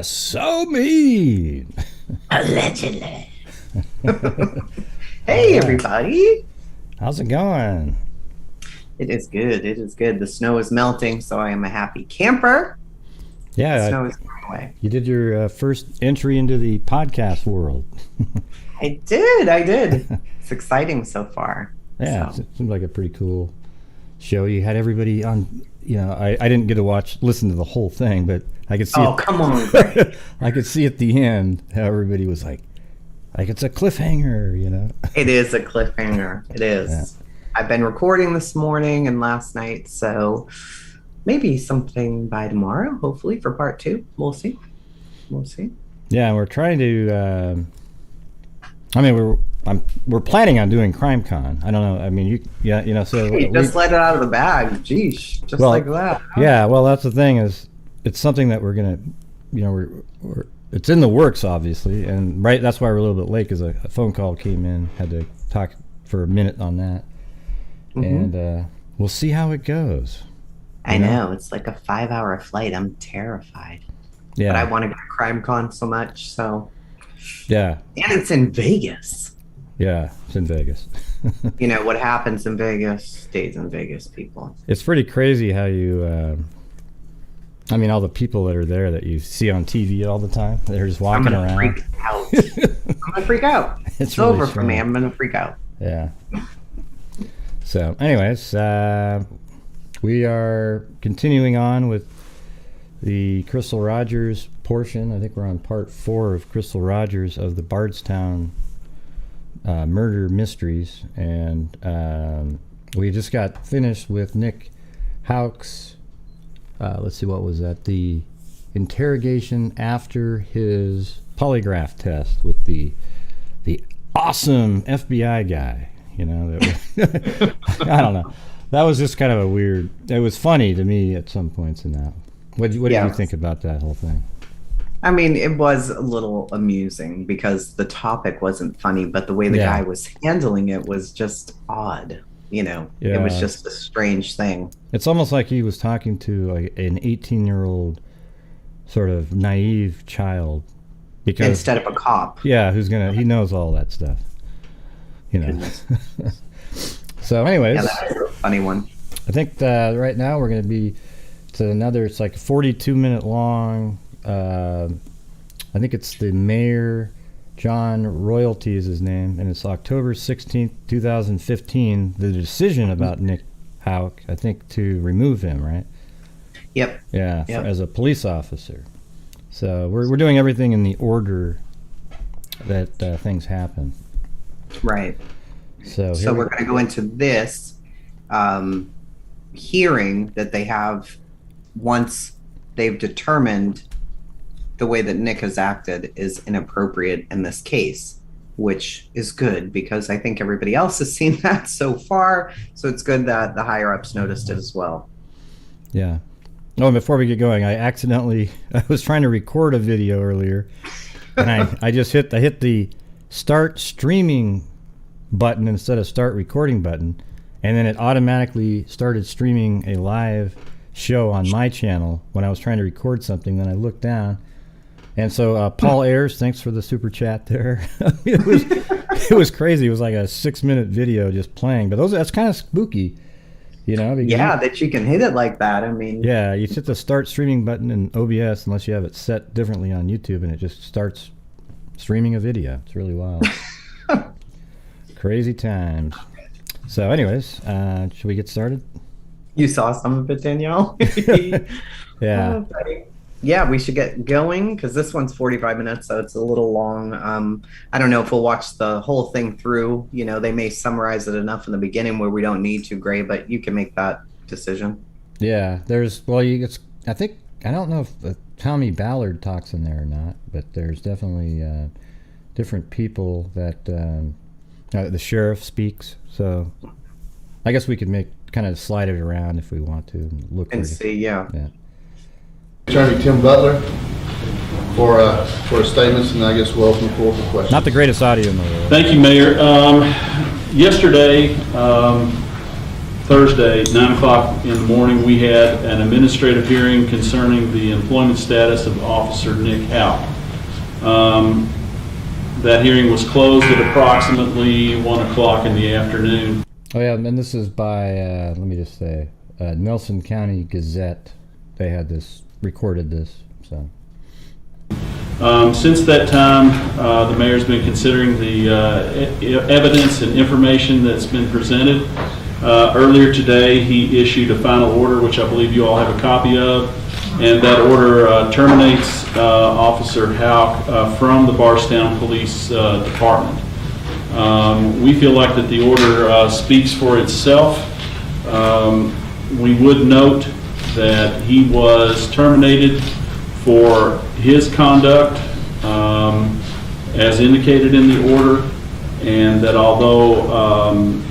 so mean. Allegedly. Hey, everybody. How's it going? It is good. It is good. The snow is melting, so I am a happy camper. Yeah. The snow is going away. You did your first entry into the podcast world. I did. It's exciting so far. Yeah, so. It seemed like a pretty cool show. You had everybody on, I didn't get to listen to the whole thing, but I could see. Oh, come on. I could see at the end how everybody was like it's a cliffhanger, It is a cliffhanger. It is. Yeah. I've been recording this morning and last night, so maybe something by tomorrow, hopefully, for part 2. We'll see. Yeah, we're trying to. We're planning on doing CrimeCon. I don't know. I mean, you just let it out of the bag. Jeez, just like that. Huh? Yeah. Well, that's the thing is, it's something that we're gonna, it's in the works, obviously, and that's why we're a little bit late because a phone call came in. Had to talk for a minute on that, and we'll see how it goes. I know it's like a 5-hour flight. I'm terrified. Yeah. But I want to go to CrimeCon so much. So. Yeah. And it's in Vegas. Yeah, it's in Vegas. What happens in Vegas stays in Vegas, people. It's pretty crazy how you. All the people that are there that you see on TV all the time, they're just walking around. I'm gonna freak out. It's really over for me. I'm gonna freak out. Yeah. So, anyways, we are continuing on with the Crystal Rogers portion. I think we're on part 4 of Crystal Rogers of the Bardstown murder mysteries, and we just got finished with Nick Houck's. Let's see, what was that? The interrogation after his polygraph test with the awesome FBI guy. I don't know. That was just kind of a weird. It was funny to me at some points in that. What did you think about that whole thing? I mean, it was a little amusing because the topic wasn't funny, but the way the guy was handling it was just odd. It was just a strange thing. It's almost like he was talking to an 18-year-old sort of naive child. Instead of a cop. Yeah, he knows all that stuff. So anyways. Yeah, that was a funny one. I think right now we're going to be to another, it's like a 42-minute long, I think it's the Mayor John Royalty is his name, and it's October 16th, 2015, the decision about Nick Houck, I think, to remove him, right? Yep. Yeah, as a police officer. So we're doing everything in the order that things happen. Right. So we're going to go into this hearing that they have once they've determined the way that Nick has acted is inappropriate in this case, which is good because I think everybody else has seen that so far. So it's good that the higher ups noticed it as well. Yeah. Oh, and before we get going, I was trying to record a video earlier, and I hit the start streaming button instead of start recording button, and then it automatically started streaming a live show on my channel when I was trying to record something. Then I looked down, and so Paul Ayers, thanks for the super chat there. It was crazy. It was like a 6-minute video just playing, but that's kind of spooky, that you can hit it like that. I mean, yeah, you hit the start streaming button in OBS unless you have it set differently on YouTube, and it just starts streaming a video. It's really wild. Crazy times. So anyways, should we get started? You saw some of it, Danielle? Yeah. Yeah, we should get going because this one's 45 minutes, so it's a little long. I don't know if we'll watch the whole thing through. They may summarize it enough in the beginning where we don't need to, Gray, but you can make that decision. Yeah, I don't know if Tommy Ballard talks in there or not, but there's definitely different people that the sheriff speaks. So I guess we could kind of slide it around if we want to look and see. Yeah. Attorney Tim Butler for statements, and I guess we'll open the floor for questions. Not the greatest audio in the world. Thank you, Mayor. Yesterday, Thursday, 9 o'clock in the morning, we had an administrative hearing concerning the employment status of Officer Nick Houck. That hearing was closed at approximately 1 o'clock in the afternoon. Oh yeah, and this is by, let me just say, Nelson County Gazette. They had this, recorded this, so. Since that time, the mayor's been considering the evidence and information that's been presented. Earlier today, he issued a final order, which I believe you all have a copy of, and that order terminates Officer Houck from the Bardstown Police Department. We feel like that the order speaks for itself. We would note that he was terminated for his conduct as indicated in the order, and that although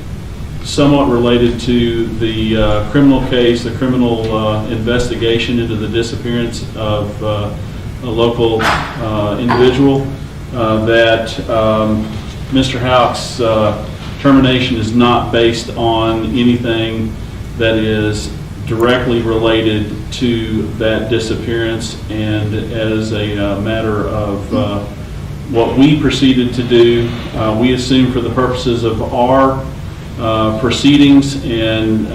somewhat related to the criminal case, the criminal investigation into the disappearance of a local individual, that Mr. Houck's termination is not based on anything that is directly related to that disappearance, and as a matter of what we proceeded to do, we assume for the purposes of our proceedings and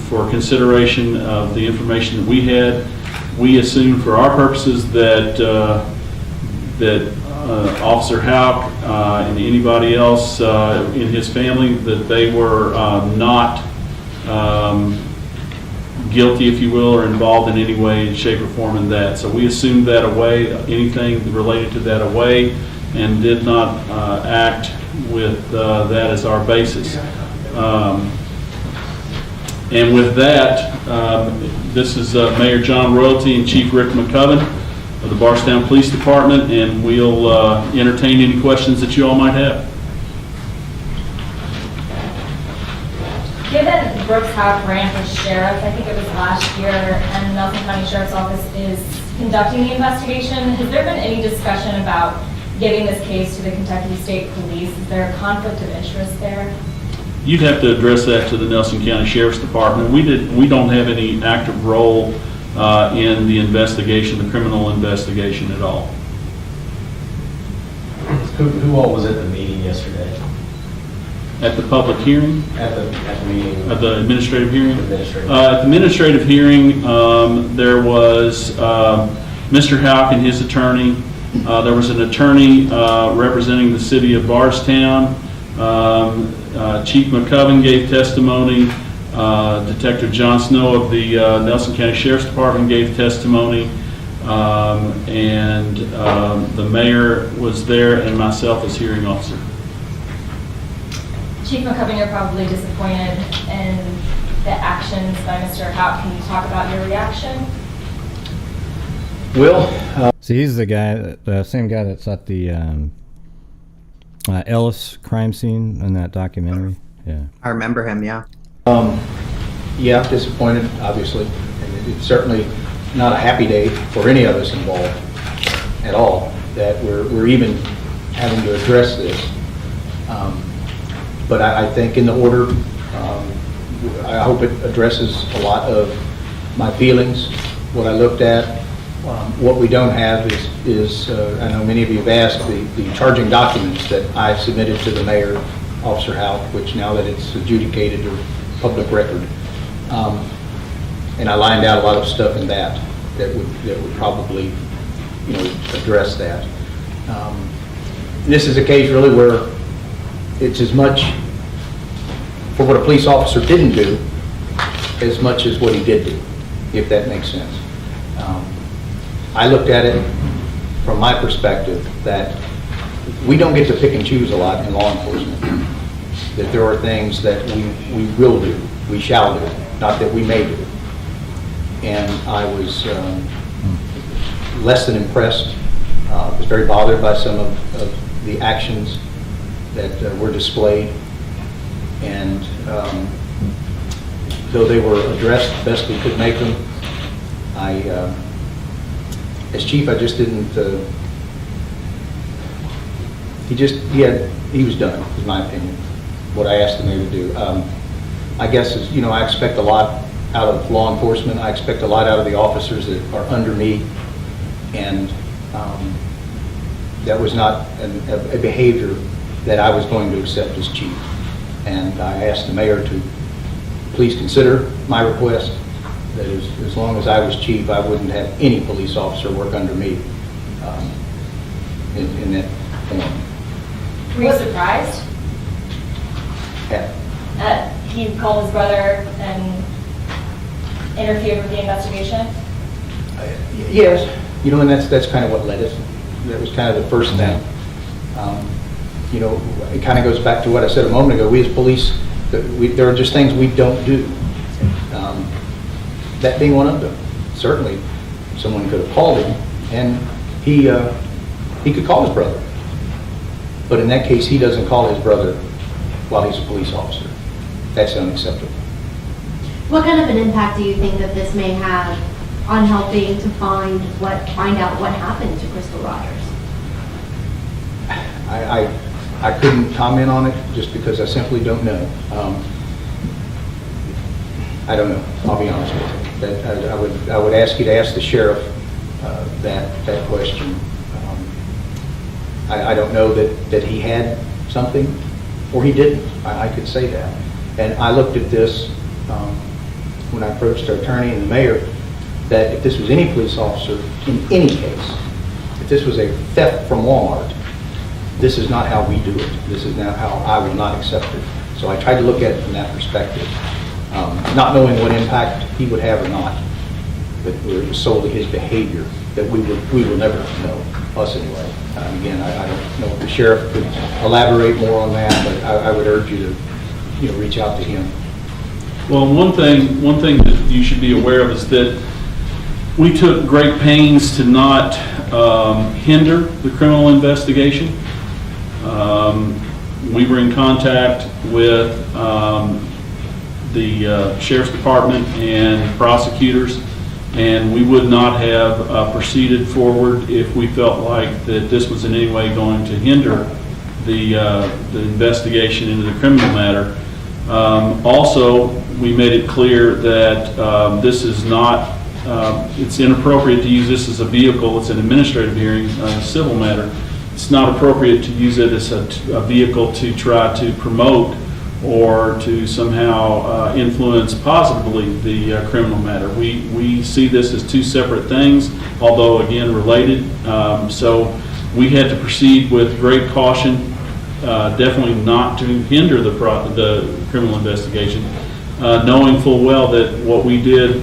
for consideration of the information that we had, we assume for our purposes that Officer Houck and anybody else in his family, that they were not guilty, if you will, or involved in any way, shape, or form in that. So we assumed that away, anything related to that away, and did not act with that as our basis. And with that, this is Mayor John Royalty and Chief Rick McCubbin of the Bardstown Police Department, and we'll entertain any questions that you all might have. Given Brooks Houck ran for sheriff, I think it was last year, and Nelson County Sheriff's Office is conducting the investigation, has there been any discussion about giving this case to the Kentucky State Police? Is there a conflict of interest there? You'd have to address that to the Nelson County Sheriff's Department. We don't have any active role in the investigation, the criminal investigation at all. Who all was at the meeting yesterday? At the public hearing? At the meeting? At the administrative hearing? Administrative. At the administrative hearing, there was Mr. Houck and his attorney. There was an attorney representing the city of Bardstown. Chief McCubbin gave testimony. Detective John Snow of the Nelson County Sheriff's Department gave testimony. And the mayor was there, and myself as hearing officer. Chief McCubbin, you're probably disappointed in the actions by Mr. Houck. Can you talk about your reaction? Well, See, he's the guy, the same guy that's at the Ellis crime scene in that documentary. Yeah. I remember him, yeah. yeah, disappointed, obviously. And it's certainly not a happy day for any of us involved at all, that we're even having to address this. But I think in the order, I hope it addresses a lot of my feelings, what I looked at. What we don't have is I know many of you have asked, the charging documents that I submitted to the mayor, Officer Houck, which now that it's adjudicated or public record. And I lined out a lot of stuff in that would probably, address that. This is a case really where it's as much for what a police officer didn't do as much as what he did do, if that makes sense. I looked at it from my perspective that we don't get to pick and choose a lot in law enforcement. That there are things that we will do, we shall do, not that we may do. And I was less than impressed. Was very bothered by some of the actions that were displayed. And though they were addressed the best we could make them, as chief, I just didn't, he was done, in my opinion, what I asked the mayor to do. I guess, is, I expect a lot out of law enforcement. I expect a lot out of the officers that are under me, and that was not a behavior that I was going to accept as chief. And I asked the mayor to please consider my request, that as long as I was chief, I wouldn't have any police officer work under me in that form. Were you surprised Yeah. that he called his brother and interfered with the investigation? Yes, and that's kind of what led us. That was kind of the first thing. It kind of goes back to what I said a moment ago. We as police, there are just things we don't do. That being one of them. Certainly, someone could have called him, and he could call his brother. But in that case, he doesn't call his brother while he's a police officer. That's unacceptable. What kind of an impact do you think that this may have on helping to find out what happened to Crystal Rogers? I couldn't comment on it just because I simply don't know. I don't know. I'll be honest with you. I would ask you to ask the sheriff that question. I don't know that he had something or he didn't. I could say that. And I looked at this when I approached our attorney and the mayor, that if this was any police officer in any case, if this was a theft from Walmart, this is not how we do it. This is not how I will not accept it. So I tried to look at it from that perspective, not knowing what impact he would have or not, but it was solely his behavior that we will never know, us anyway. Again, I don't know if the sheriff could elaborate more on that, but I would urge you to reach out to him. Well, one thing that you should be aware of is that we took great pains to not hinder the criminal investigation. We were in contact with the Sheriff's Department and prosecutors, and we would not have proceeded forward if we felt like that this was in any way going to hinder the investigation into the criminal matter. Also, we made it clear that this is not, it's inappropriate to use this as a vehicle. It's an administrative hearing, a civil matter. It's not appropriate to use it as a vehicle to try to promote or to somehow influence positively the criminal matter. We see this as two separate things, although again related. So we had to proceed with great caution, definitely not to hinder the criminal investigation, knowing full well that what we did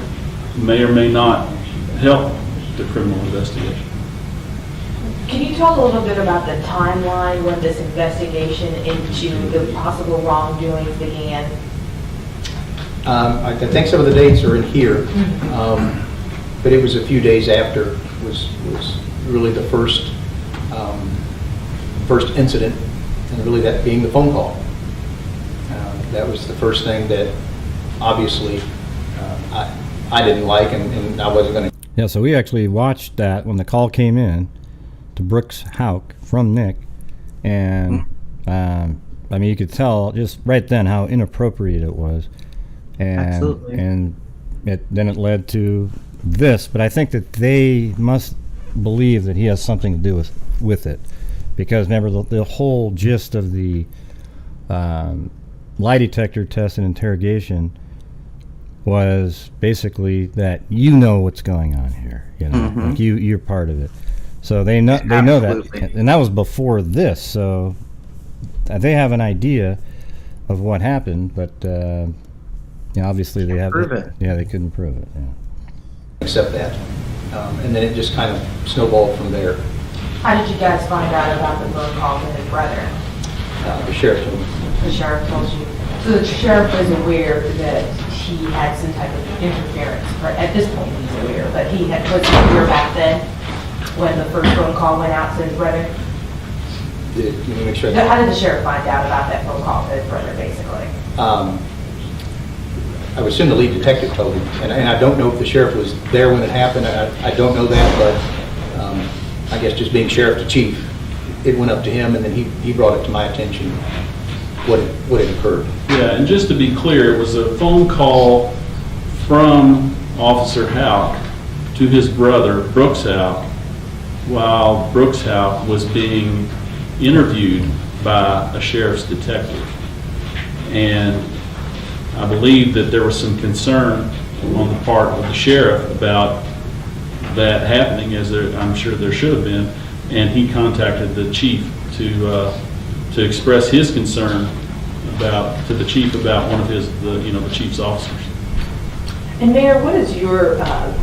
may or may not help the criminal investigation. Can you talk a little bit about the timeline when this investigation into the possible wrongdoings began? I think some of the dates are in here, but it was a few days after was really the first incident, and really that being the phone call. That was the first thing that obviously I didn't like, and I wasn't going to. Yeah, so we actually watched that when the call came in to Brooks Houck from Nick, and you could tell just right then how inappropriate it was, and Absolutely. and then it led to this. But I think that they must believe that he has something to do with it, because remember the whole gist of the lie detector test and interrogation was basically that you know what's going on here, like you're part of it. So they know Absolutely. that, and that was before this. So they have an idea of what happened, but obviously they have. Prove it. Yeah, they couldn't prove it. Yeah. Accept that. And then it just kind of snowballed from there. How did you guys find out about the phone call with his brother? The sheriff told me. The sheriff told you. So the sheriff was aware that he had some type of interference, or at this point he's aware, but was he aware back then when the first phone call went out to his brother? Let me make sure. How did the sheriff find out about that phone call to his brother, basically? I would assume the lead detective told him, and I don't know if the sheriff was there when it happened. I don't know that, but I guess just being sheriff to chief, it went up to him, and then he brought it to my attention what had occurred. Yeah, and just to be clear, it was a phone call from Officer Houck to his brother, Brooks Houck, while Brooks Houck was being interviewed by a sheriff's detective. And I believe that there was some concern on the part of the sheriff about that happening, as I'm sure there should have been, and he contacted the chief to express his concern to the chief about one of the chief's officers. And Mayor, what is your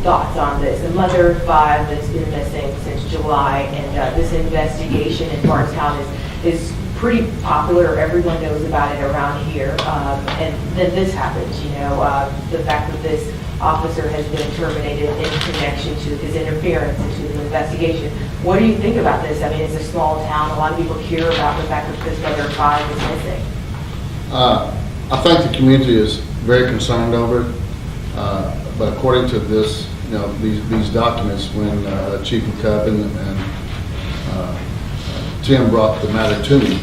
thoughts on this? A mother of 5 that's been missing since July, and this investigation in Bardstown is pretty popular. Everyone knows about it around here. And then this happens, the fact that this officer has been terminated in connection to his interference into the investigation. What do you think about this? I mean, it's a small town. A lot of people hear about the fact that this mother of 5 is missing. I think the community is very concerned over it. But according to this, these documents, when Chief McCubbin and Tim brought the matter to me,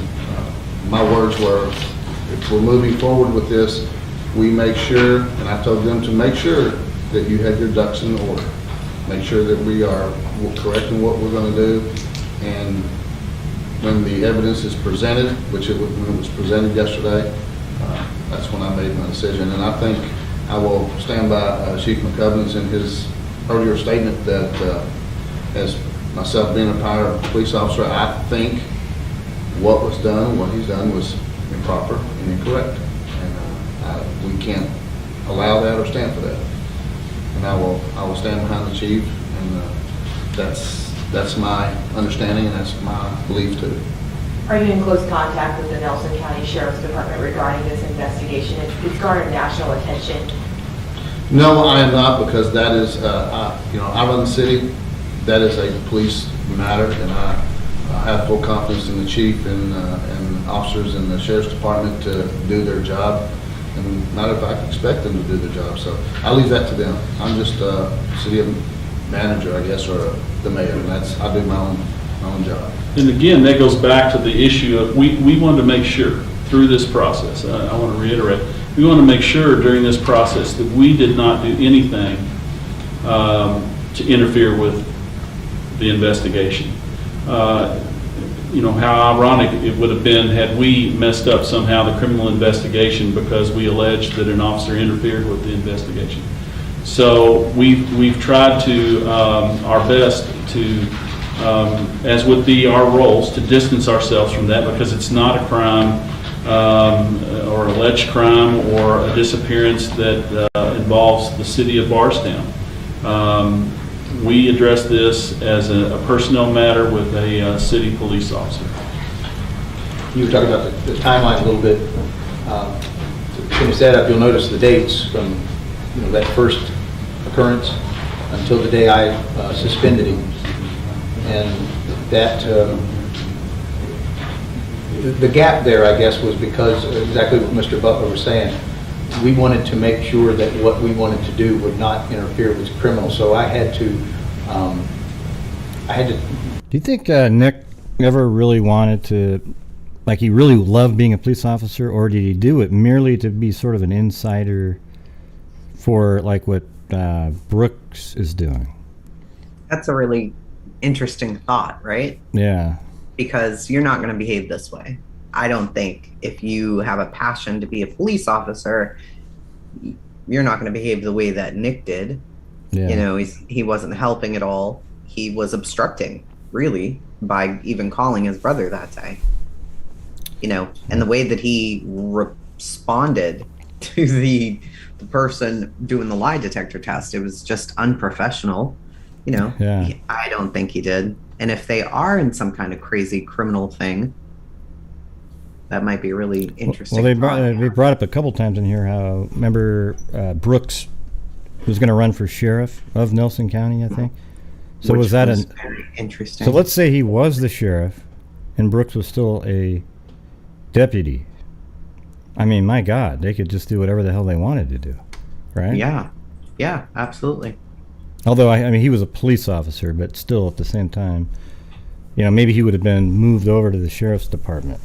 my words were, if we're moving forward with this, we make sure, and I told them to make sure that you have your ducks in order. Make sure that we're correct in what we're going to do. And when the evidence is presented, when it was presented yesterday, that's when I made my decision. And I think I will stand by Chief McCubbin's in his earlier statement that as myself being a prior police officer, I think what he's done was improper and incorrect. And we can't allow that or stand for that. And I will stand behind the chief, and that's my understanding and that's my belief too. Are you in close contact with the Nelson County Sheriff's Department regarding this investigation? It's garnered national attention. No, I am not, because that is, I run the city. That is a police matter, and I have full confidence in the chief and officers in the sheriff's department to do their job. And matter of fact, expect them to do their job. So I leave that to them. I'm just a city manager, I guess, or the mayor, and I do my own job. And again, that goes back to the issue of we wanted to make sure through this process, I want to reiterate, we want to make sure during this process that we did not do anything to interfere with the investigation. How ironic it would have been had we messed up somehow the criminal investigation because we alleged that an officer interfered with the investigation. So we've tried to our best to, as would be our roles, to distance ourselves from that, because it's not a crime or alleged crime or a disappearance that involves the city of Bardstown. We address this as a personnel matter with a city police officer. You were talking about the timeline a little bit. To finish that up, you'll notice the dates from that first occurrence until the day I suspended him. And that the gap there, I guess, was because exactly what Mr. Butler was saying. We wanted to make sure that what we wanted to do would not interfere with criminal. So I had to. Do you think Nick ever really wanted to, like, he really loved being a police officer, or did he do it merely to be sort of an insider for, like, what Brooks is doing? That's a really interesting thought, right? Yeah. Because you're not going to behave this way. I don't think if you have a passion to be a police officer, you're not going to behave the way that Nick did. Yeah. He wasn't helping at all. He was obstructing, really, by even calling his brother that day. And the way that he responded to the person doing the lie detector test, it was just unprofessional. Yeah. I don't think he did. And if they are in some kind of crazy criminal thing, that might be really interesting. Well, they brought up a couple times in here how, remember, Brooks was going to run for sheriff of Nelson County, I think. So Which was that very interesting? So let's say he was the sheriff and Brooks was still a deputy. I mean, my God, they could just do whatever the hell they wanted to do, right? Yeah, absolutely. Although, I mean, he was a police officer, but still at the same time, maybe he would have been moved over to the sheriff's department,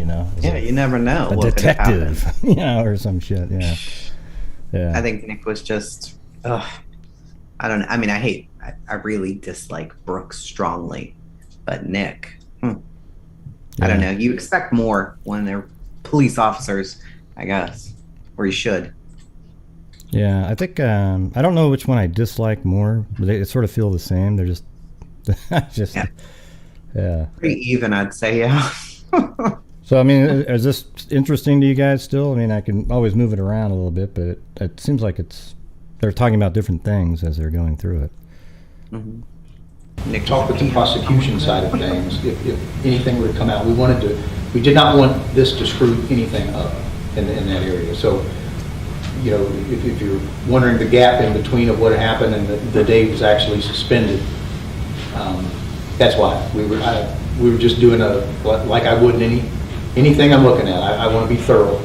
you know. As Yeah, you never know. a what could have happened. detective, you know, or some shit. Yeah. Yeah. I think Nick was just, I don't know. I mean, I really dislike Brooks strongly, but Nick, I don't know. You expect more when they're police officers, I guess, or you should. Yeah, I think I don't know which one I dislike more, but they sort of feel the same. They're just, yeah. Pretty even, I'd say. Yeah. So I mean, is this interesting to you guys still? I mean, I can always move it around a little bit, but it seems like they're talking about different things as they're going through it. Mm-hmm. Nick, Talk with the prosecution side of things. If anything were to come out, we did not want this to screw anything up in that area. So, you know, if you're wondering the gap in between of what happened and the day it was actually suspended, that's why we were just doing like I would in anything I'm looking at. I want to be thorough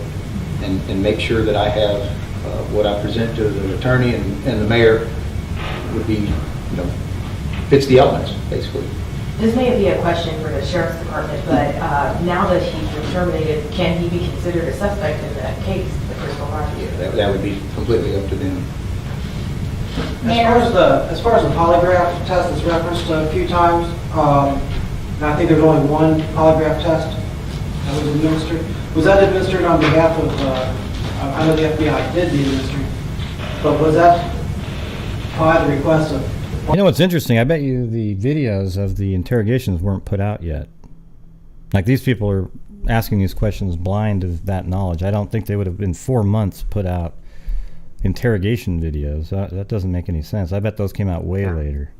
and make sure that I have what I present to the attorney and the mayor would be, you know, fits the elements, basically. This may be a question for the sheriff's department, but now that he's been terminated, can he be considered a suspect in that case, the Crystal Rogers? Yeah, that would be completely up to them. As far as the polygraph test is referenced a few times, and I think there's only one polygraph test that was administered. Was that administered on behalf of, I know the FBI did the administering, but was that by the request of? You know what's interesting? I bet you the videos of the interrogations weren't put out yet. Like, these people are asking these questions blind of that knowledge. I don't think they would have in 4 months put out interrogation videos. That doesn't make any sense. I bet those came out way later.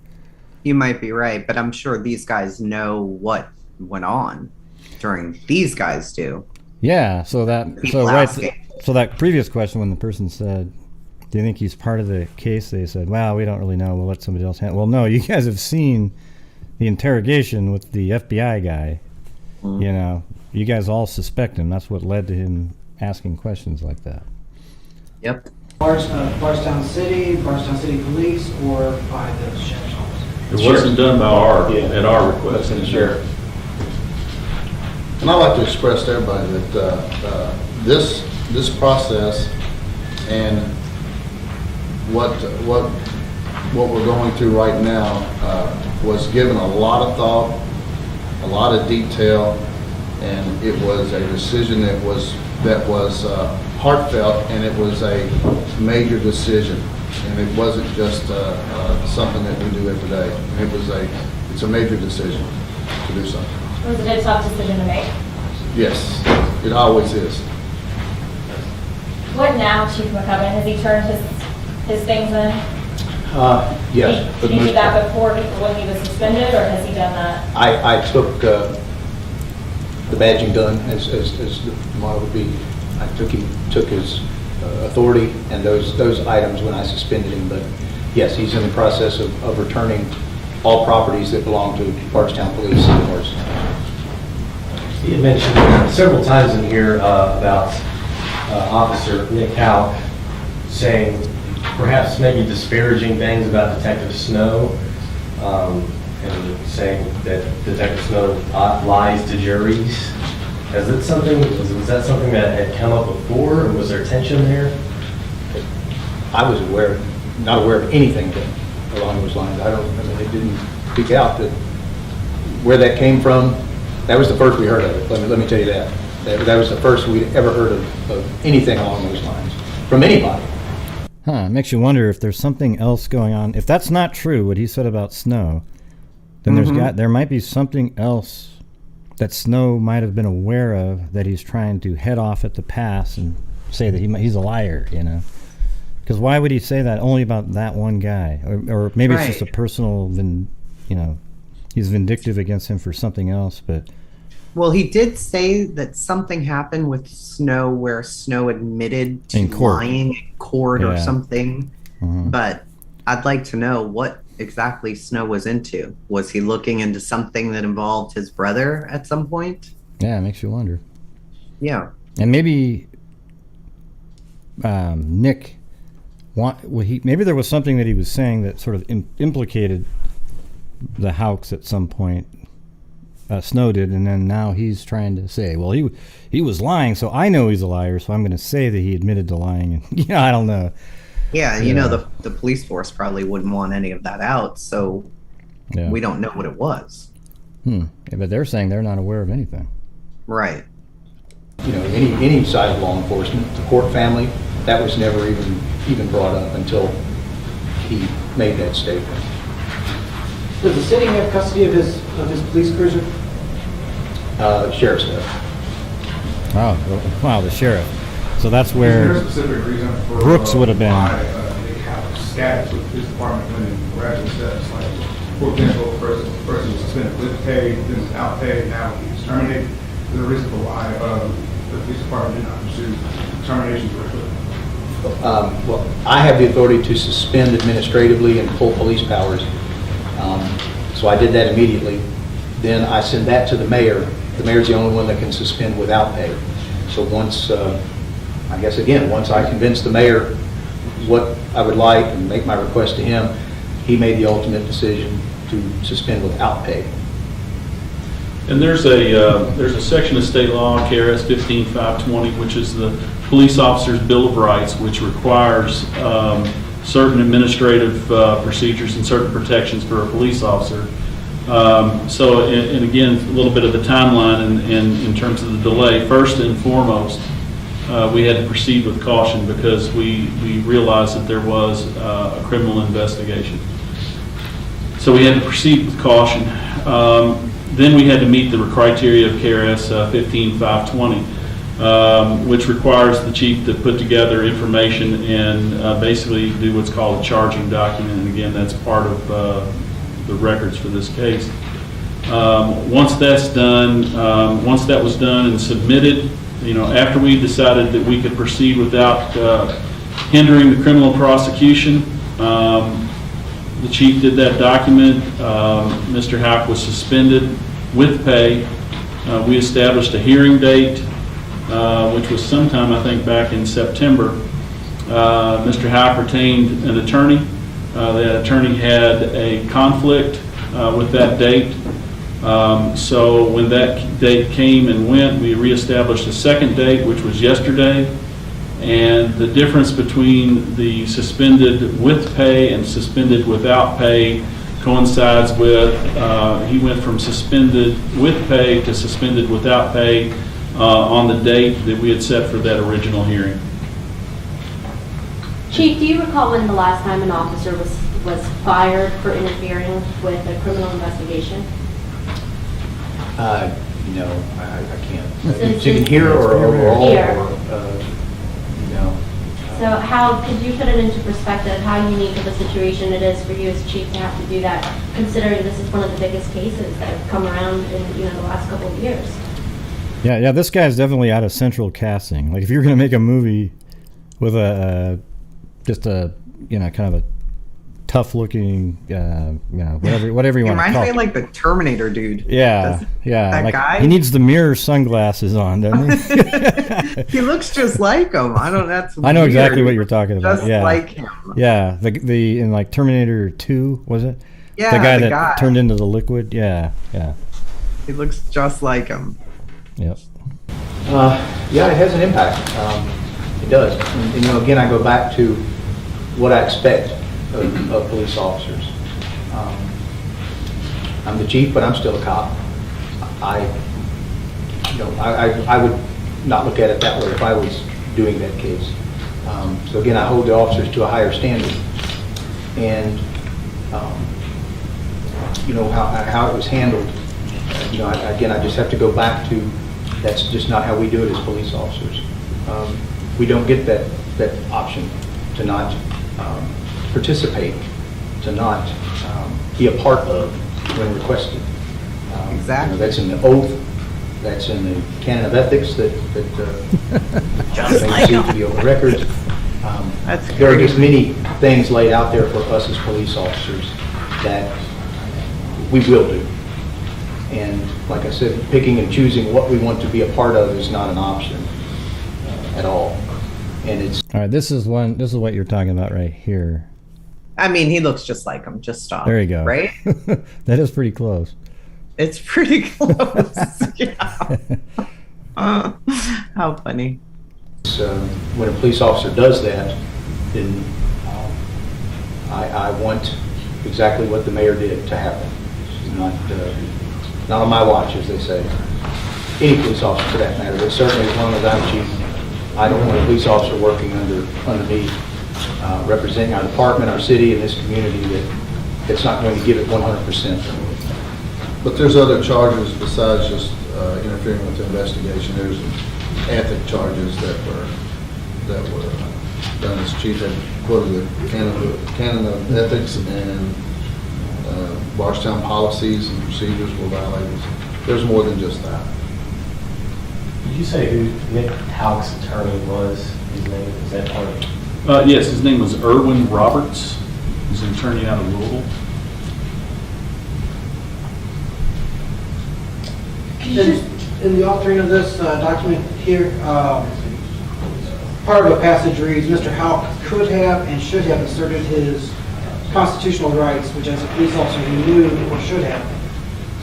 you might be right, but I'm sure these guys know what went on during. These guys do. Yeah. So People asking. So that previous question, when the person said, "Do you think he's part of the case?" They said, "Well, we don't really know. We'll let somebody else handle." Well, no, you guys have seen the interrogation with the FBI guy. Mm-hmm. You know, you guys all suspect him. That's what led to him asking questions like that. Yep. Bardstown City Police, or by the sheriff's office? It wasn't done by at our request. And the sheriff. And I'd like to express to everybody that this process and what we're going through right now was given a lot of thought, a lot of detail, and it was a decision that was heartfelt, and it was a major decision, and it wasn't just something that we do every day. It's a major decision to do something. Was it a tough decision to make? Yes, it always is. What now, Chief McCubbin? Has he turned his things in? Yes. for the Did he most do that part. before when he was suspended, or has he done that? I took the badging done, as the model would be. I took his authority and those items when I suspended him. But yes, he's in the process of returning all properties that belong to Bardstown Police and Morris. You had mentioned several times in here about Officer Nick Houck saying perhaps maybe disparaging things about Detective Snow, and saying that Detective Snow lies to juries. Was that something that had come up before, or was there tension there? I was not aware of anything along those lines. It didn't speak out that where that came from. That was the first we heard of it. Let me tell you that. That was the first we'd ever heard of anything along those lines from anybody. It makes you wonder if there's something else going on. If that's not true, what he said about Snow, then there might be something else that Snow might have been aware of that he's trying to head off at the pass and say that he's a liar, you know? Because why would he say that only about that one guy? Or maybe it's just a personal, he's vindictive against him for something else, but... Well, he did say that something happened with Snow where Snow admitted to lying in court or something. Mm-hmm. But I'd like to know what exactly Snow was into. Was he looking into something that involved his brother at some point? Yeah, it makes you wonder. Yeah. And maybe Nick, maybe there was something that he was saying that sort of implicated the Houcks at some point. Snow did, and then now he's trying to say, well, he was lying, so I know he's a liar, so I'm going to say that he admitted to lying. And I don't know. Yeah, you know, the police force probably wouldn't want any of that out, so we don't know what it was. Yeah, but they're saying they're not aware of anything. Right. You know, any side of law enforcement, the court family, that was never even brought up until he made that statement. Does the city have custody of his police cruiser? Sheriff's does. Oh, wow, the sheriff. So that's Is there where a specific reason for Brooks would have been. why Nick Houck's status with his department when in graduate status? Like, for example, the person was suspended with pay, then without pay, now he's terminated. Is there a reason for why the police department did not pursue termination directly? Well, I have the authority to suspend administratively and full police powers. So I did that immediately. Then I send that to the mayor. The mayor's the only one that can suspend without pay. So once, I guess again, once I convince the mayor what I would like and make my request to him, he made the ultimate decision to suspend without pay. And there's a section of state law, KRS 15520, which is the Police Officer's Bill of Rights, which requires certain administrative procedures and certain protections for a police officer. And again, a little bit of the timeline in terms of the delay. First and foremost, we had to proceed with caution because we realized that there was a criminal investigation. So we had to proceed with caution. Then we had to meet the criteria of KRS 15520. Which requires the chief to put together information and basically do what's called a charging document. And again, that's part of the records for this case. Once that's done, once that was done and submitted, after we decided that we could proceed without hindering the criminal prosecution, the chief did that document. Mr. Houck was suspended with pay. We established a hearing date, which was sometime, I think, back in September. Mr. Houck retained an attorney. That attorney had a conflict with that date. So when that date came and went, we reestablished a second date, which was yesterday. And the difference between the suspended with pay and suspended without pay coincides with, he went from suspended with pay to suspended without pay on the date that we had set for that original hearing. Chief, do you recall when the last time an officer was fired for interfering with a criminal investigation? No, I can't. Since Chicken here or overall? Here. No. So how, could you put it into perspective, how unique of a situation it is for you as chief to have to do that, considering this is one of the biggest cases that have come around in the last couple of years? Yeah, this guy's definitely out of central casting. Like if you're going to make a movie with just a kind of a tough-looking, whatever you want to call it. Reminds me of like the Terminator dude. Yeah. That like, guy? He needs the mirror sunglasses on, doesn't he? He looks just like him. I know exactly what you're talking about. Just Yeah. like him. Yeah, the in like Terminator 2, was it? Yeah, the guy that turned into the liquid. Yeah. He looks just like him. Yep. Yeah, it has an impact. It does. And again, I go back to what I expect of police officers. I'm the chief, but I'm still a cop. I would not look at it that way if I was doing that case. So again, I hold the officers to a higher standard. And how it was handled. Again, I just have to go back to that's just not how we do it as police officers. We don't get that option to not participate, to not be a part of when requested. Exactly. That's in the oath, that's in the canon of ethics that Just may like seem him. to be on the records. That's There are just many things laid out there for us as police officers that we will do. And like I said, picking and choosing what we want to be a part of is not an option at all. And it's All right, this is what you're talking about right here. I mean, he looks just like him. Just stop. There you go. Right? That is pretty close. It's pretty close. Yeah. How funny. When a police officer does that, then I want exactly what the mayor did to happen. Not on my watch, as they say. Any police officer for that matter, but certainly as long as I'm chief, I don't want a police officer working under me, representing our department, our city, and this community that's not going to give it 100%. But there's other charges besides just interfering with the investigation. There's ethic charges that were done. As chief had quoted the canon of ethics and Bardstown policies and procedures were violated. There's more than just that. Did you say who Nick Houck's attorney was? His name, is that part of it? Yes, his name was Erwin Roberts. He's an attorney out of Louisville. In the authoring of this document here, part of a passage reads, Mr. Houck could have and should have asserted his constitutional rights, which as a police officer he knew or should have.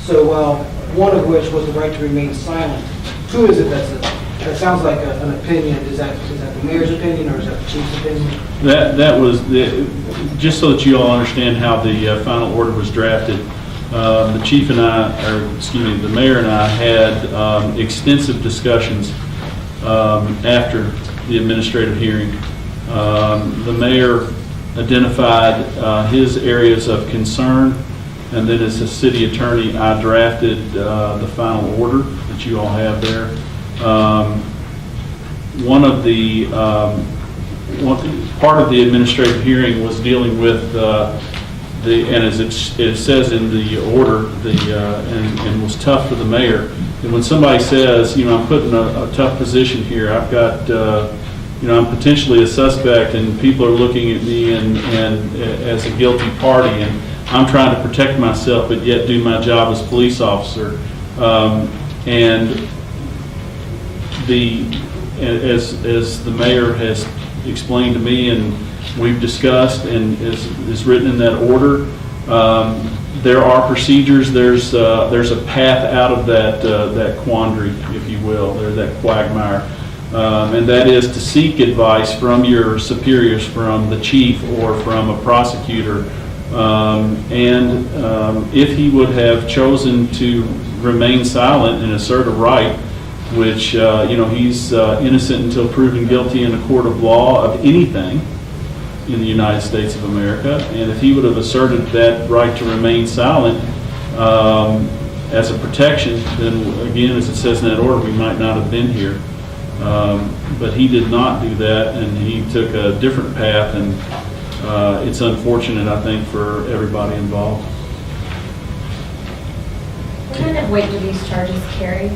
So, one of which was the right to remain silent. Who is it that sounds like an opinion? Is that the mayor's opinion or is that the chief's opinion? That was, just so that you all understand how the final order was drafted, the chief and the mayor and I had extensive discussions after the administrative hearing. The mayor identified his areas of concern, and then as a city attorney, I drafted the final order that you all have there. Part of the administrative hearing was dealing with and as it says in the order, and was tough for the mayor. And when somebody says, I'm put in a tough position here, I've got, I'm potentially a suspect, and people are looking at me and as a guilty party, and I'm trying to protect myself, but yet do my job as a police officer. And as the mayor has explained to me, and we've discussed, and is written in that order, there are procedures. There's a path out of that quandary, if you will, or that quagmire, and that is to seek advice from your superiors, from the chief or from a prosecutor. If he would have chosen to remain silent and assert a right, which he's innocent until proven guilty in a court of law of anything in the United States of America, and if he would have asserted that right to remain silent as a protection, then again, as it says in that order, we might not have been here. But he did not do that, and he took a different path, and it's unfortunate, I think, for everybody involved. What kind of weight do these charges carry?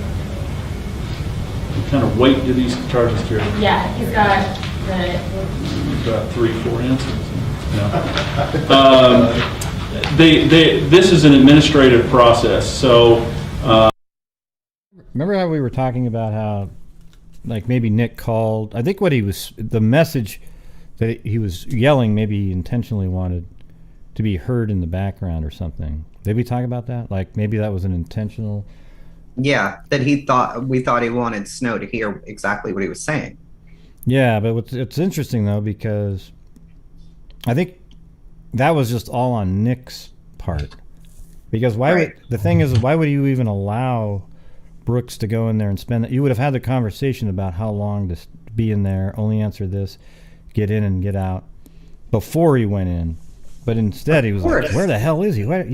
What kind of weight do these charges carry? Yeah, he's got About 3-4 ounces. No. This is an administrative process, so. Remember how we were talking about how, like, maybe Nick called? I think the message that he was yelling, maybe he intentionally wanted to be heard in the background or something. Did we talk about that? Like, maybe that was an intentional. Yeah, that we thought he wanted Snow to hear exactly what he was saying. Yeah, but it's interesting though, because I think that was just all on Nick's part. Because the thing is, why would you even allow Brooks to go in there and spend it? You would have had the conversation about how long to be in there, only answer this, get in and get out before he went in. But instead he was like, where the hell is he? I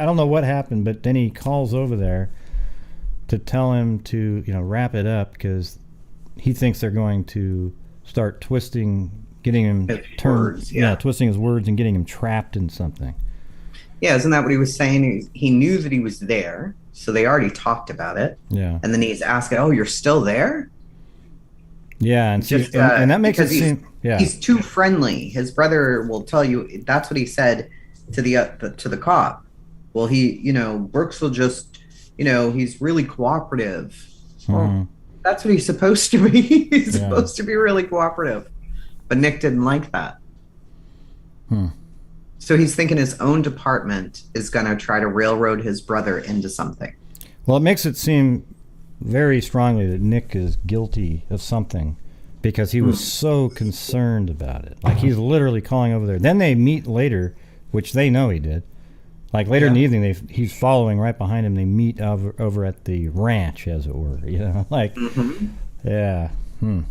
don't know what happened, but then he calls over there to tell him to, wrap it up, because he thinks they're going to start twisting, getting him turned, twisting his words and getting him trapped in something. Yeah, isn't that what he was saying? He knew that he was there, so they already talked about it. Yeah. And then he's asking, "Oh, you're still there?" Yeah, and and that makes it seem he's too friendly. His brother will tell you that's what he said to the cop. Well, Brooks will just, he's really cooperative. Mm-hmm. Well, that's what he's supposed to be. He's supposed to be really cooperative. But Nick didn't like that. So he's thinking his own department is going to try to railroad his brother into something. Well, it makes it seem very strongly that Nick is guilty of something because he was so concerned about it. Like, he's literally calling over there. Then they meet later, which they know he did. Like, later in the evening, he's following right behind him. They meet over at the ranch, as it were. You know, like, yeah. And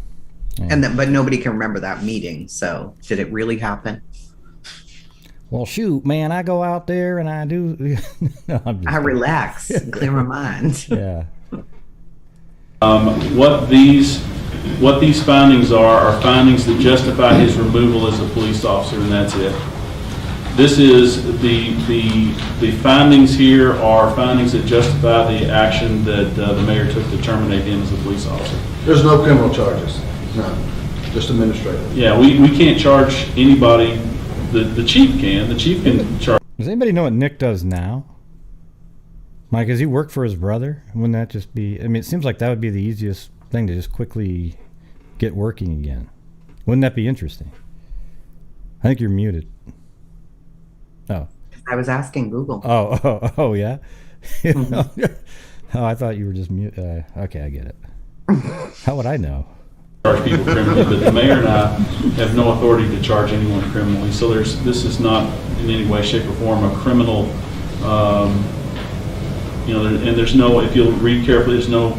then, but nobody can remember that meeting. So did it really happen? Well, shoot, man, I go out there and I do. No, I'm just I relax, clear my mind. Yeah. What these findings are findings that justify his removal as a police officer, and that's it. This is the findings here are findings that justify the action that the mayor took to terminate him as a police officer. There's no criminal charges, none, just administrative. Yeah, we can't charge anybody. The chief can. The chief can charge. Does anybody know what Nick does now? Mike, does he work for his brother? Wouldn't that just be... I mean, it seems like that would be the easiest thing to just quickly get working again. Wouldn't that be interesting? I think you're muted. Oh. I was asking Google. Oh, yeah? Oh, I thought you were just mute. Okay, I get it. How would I know? Charge people criminally, but the mayor and I have no authority to charge anyone criminally. So this is not in any way, shape, or form a criminal... and there's no, if you'll read carefully, there's no,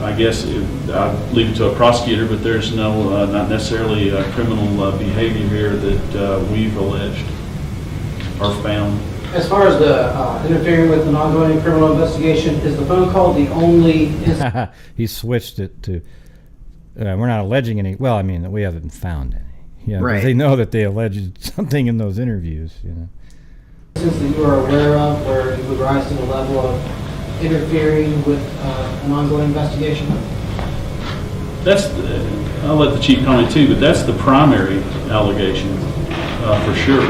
I guess, I'll leave it to a prosecutor, but there's no, not necessarily criminal behavior here that we've alleged or found. As far as the interfering with an ongoing criminal investigation, is the phone call the only instance? He switched it to, we're not alleging any, well, I mean, we haven't found any. Yeah, Right. They know that they alleged something in those interviews, you know. That you are aware of where it would rise to the level of interfering with an ongoing investigation? That's, I'll let the chief comment too, but that's the primary allegation, for sure.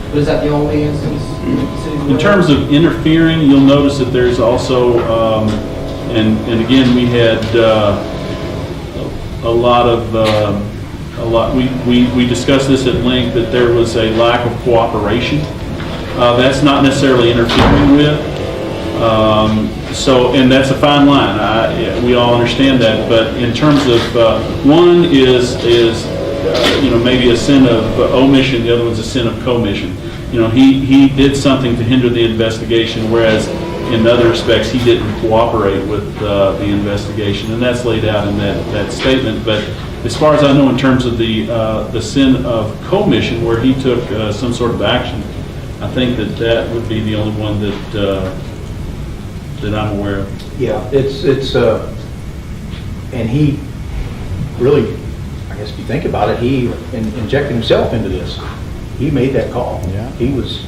But is that the only instance? In terms of interfering, you'll notice that there's also, and again, we had we discussed this at length, that there was a lack of cooperation. That's not necessarily interfering with. And that's a fine line. We all understand that. But in terms of one is maybe a sin of omission, the other one's a sin of commission. He did something to hinder the investigation, whereas in other respects he didn't cooperate with the investigation, and that's laid out in that statement. But as far as I know, in terms of the sin of commission, where he took some sort of action, I think that would be the only one that I'm aware of. Yeah, it's and he really, I guess if you think about it, he injected himself into this. He made that call. Yeah. He was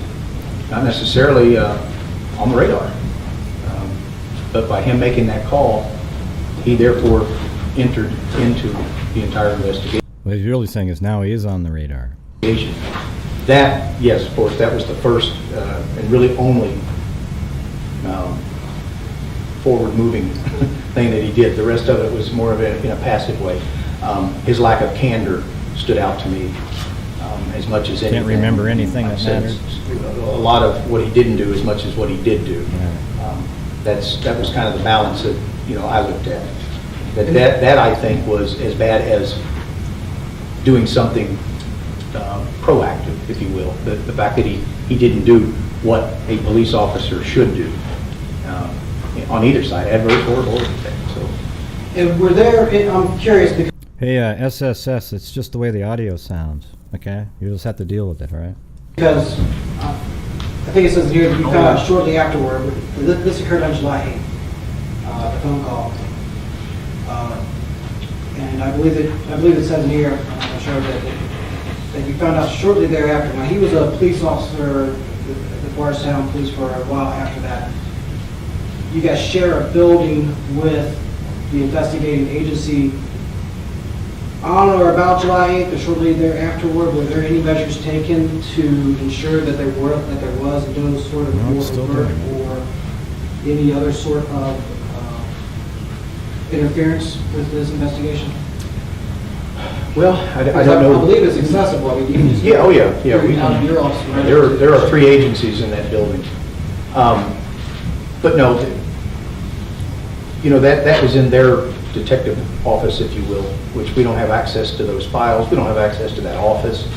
not necessarily on the radar, but by him making that call, he therefore entered into the entire investigation. What he's really saying is now he is on the radar. That, yes, of course, that was the first and really only forward-moving thing that he did. The rest of it was more of in a passive way. His lack of candor stood out to me as much as anything. Can't remember anything that mattered. A lot of what he didn't do as much as what he did do. Yeah. That was kind of the balance that I looked at. That I think was as bad as doing something proactive, if you will. The fact that he didn't do what a police officer should do on either side, adverse or adverse. So. And we're there, I'm curious because... Hey, SSS, it's just the way the audio sounds, okay? You just have to deal with it, all right? Because I think it says here that you found out shortly afterward, this occurred on July 8th, the phone call. And I believe it says in here, I'm not sure that you found out shortly thereafter. Now, he was a police officer at the Bardstown Police for a while after that. You guys share a building with the investigating agency on or about July 8th or shortly thereafter. Were there any measures taken to ensure that there was no sort of No, it's still overt there. or any other sort of interference with this investigation? Well, I Because don't know. I believe it's accessible. I mean, you can just. Yeah, oh yeah, yeah. we Out of can- your office, right? There are 3 agencies in that building. But no, that was in their detective office, if you will, which we don't have access to those files. We don't have access to that office.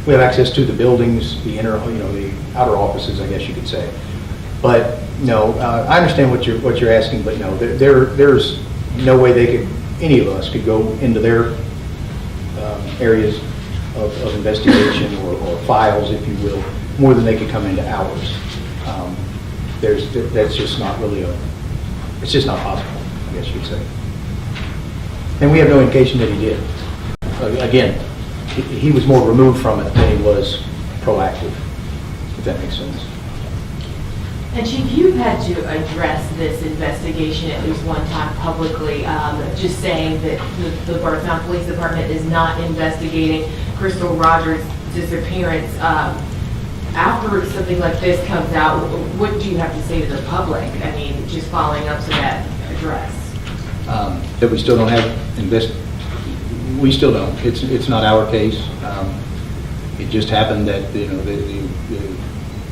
We have access to the buildings, the outer offices, I guess you could say. But no, I understand what you're asking, but no, there's no way any of us could go into their areas of investigation or files, if you will, more than they could come into ours. That's just not really it's just not possible, I guess you'd say. And we have no indication that he did. Again, he was more removed from it than he was proactive, if that makes sense. And Chief, you've had to address this investigation at least one time publicly, just saying that the Bardstown Police Department is not investigating Crystal Rogers' disappearance. After something like this comes out, what do you have to say to the public? I mean, just following up to that address. That we still don't have we still don't. It's not our case. It just happened that the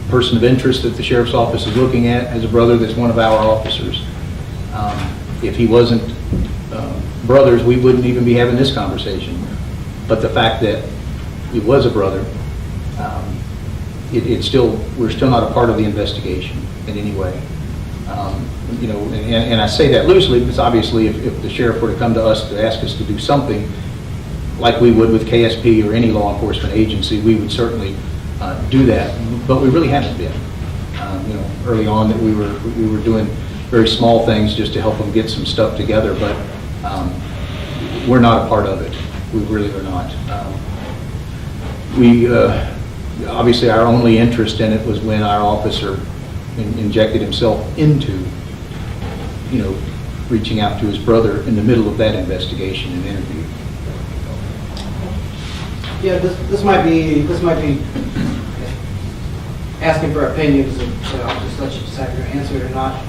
person of interest that the sheriff's office is looking at has a brother that's one of our officers. If he wasn't brothers, we wouldn't even be having this conversation. But the fact that he was a brother, we're still not a part of the investigation in any way. And I say that loosely because obviously if the sheriff were to come to us to ask us to do something like we would with KSP or any law enforcement agency, we would certainly do that, but we really haven't been. Early on that we were doing very small things just to help them get some stuff together, but we're not a part of it. We really are not. Obviously our only interest in it was when our officer injected himself into, reaching out to his brother in the middle of that investigation and interview. Yeah, this might be asking for opinions, so I'll just let you decide if you're going to answer it or not.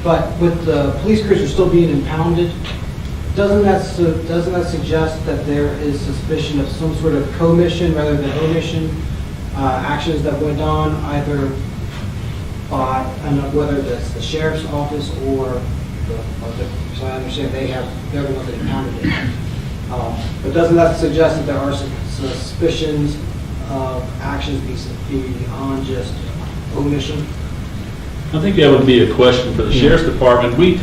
But with the police cruiser still being impounded, doesn't that suggest that there is suspicion of some sort of commission rather than omission actions that went on either by, I don't know whether that's the sheriff's office or so I understand they're the ones that impounded it. But doesn't that suggest that there are some suspicions of actions beyond just omission? I think that would be a question for the sheriff's department. We,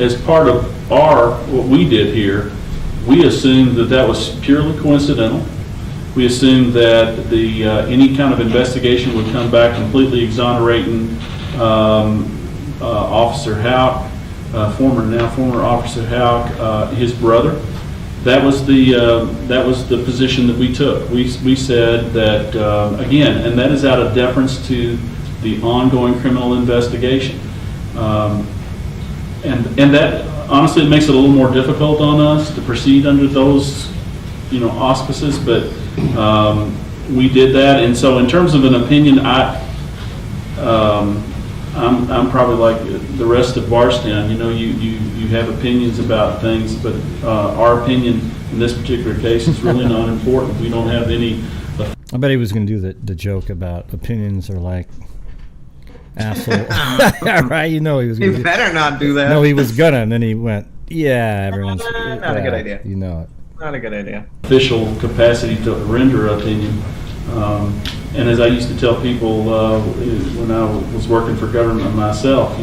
as part of what we did here, we assumed that was purely coincidental. We assumed that any kind of investigation would come back completely exonerating Officer Houck, former Officer Houck, his brother. That was the position that we took. We said that again, and that is out of deference to the ongoing criminal investigation, and that honestly it makes it a little more difficult on us to proceed under those auspices, but we did that. And so in terms of an opinion, I'm probably like the rest of Bardstown. You have opinions about things, but our opinion in this particular case is really not important. We don't have any. I bet he was going to do the joke about opinions are like asshole. Right? He was. You better not do that. No, he was gonna, and then he went. Yeah, everyone's not a good idea. You know it. Not a good idea. Official capacity to render opinion. And as I used to tell people when I was working for government myself,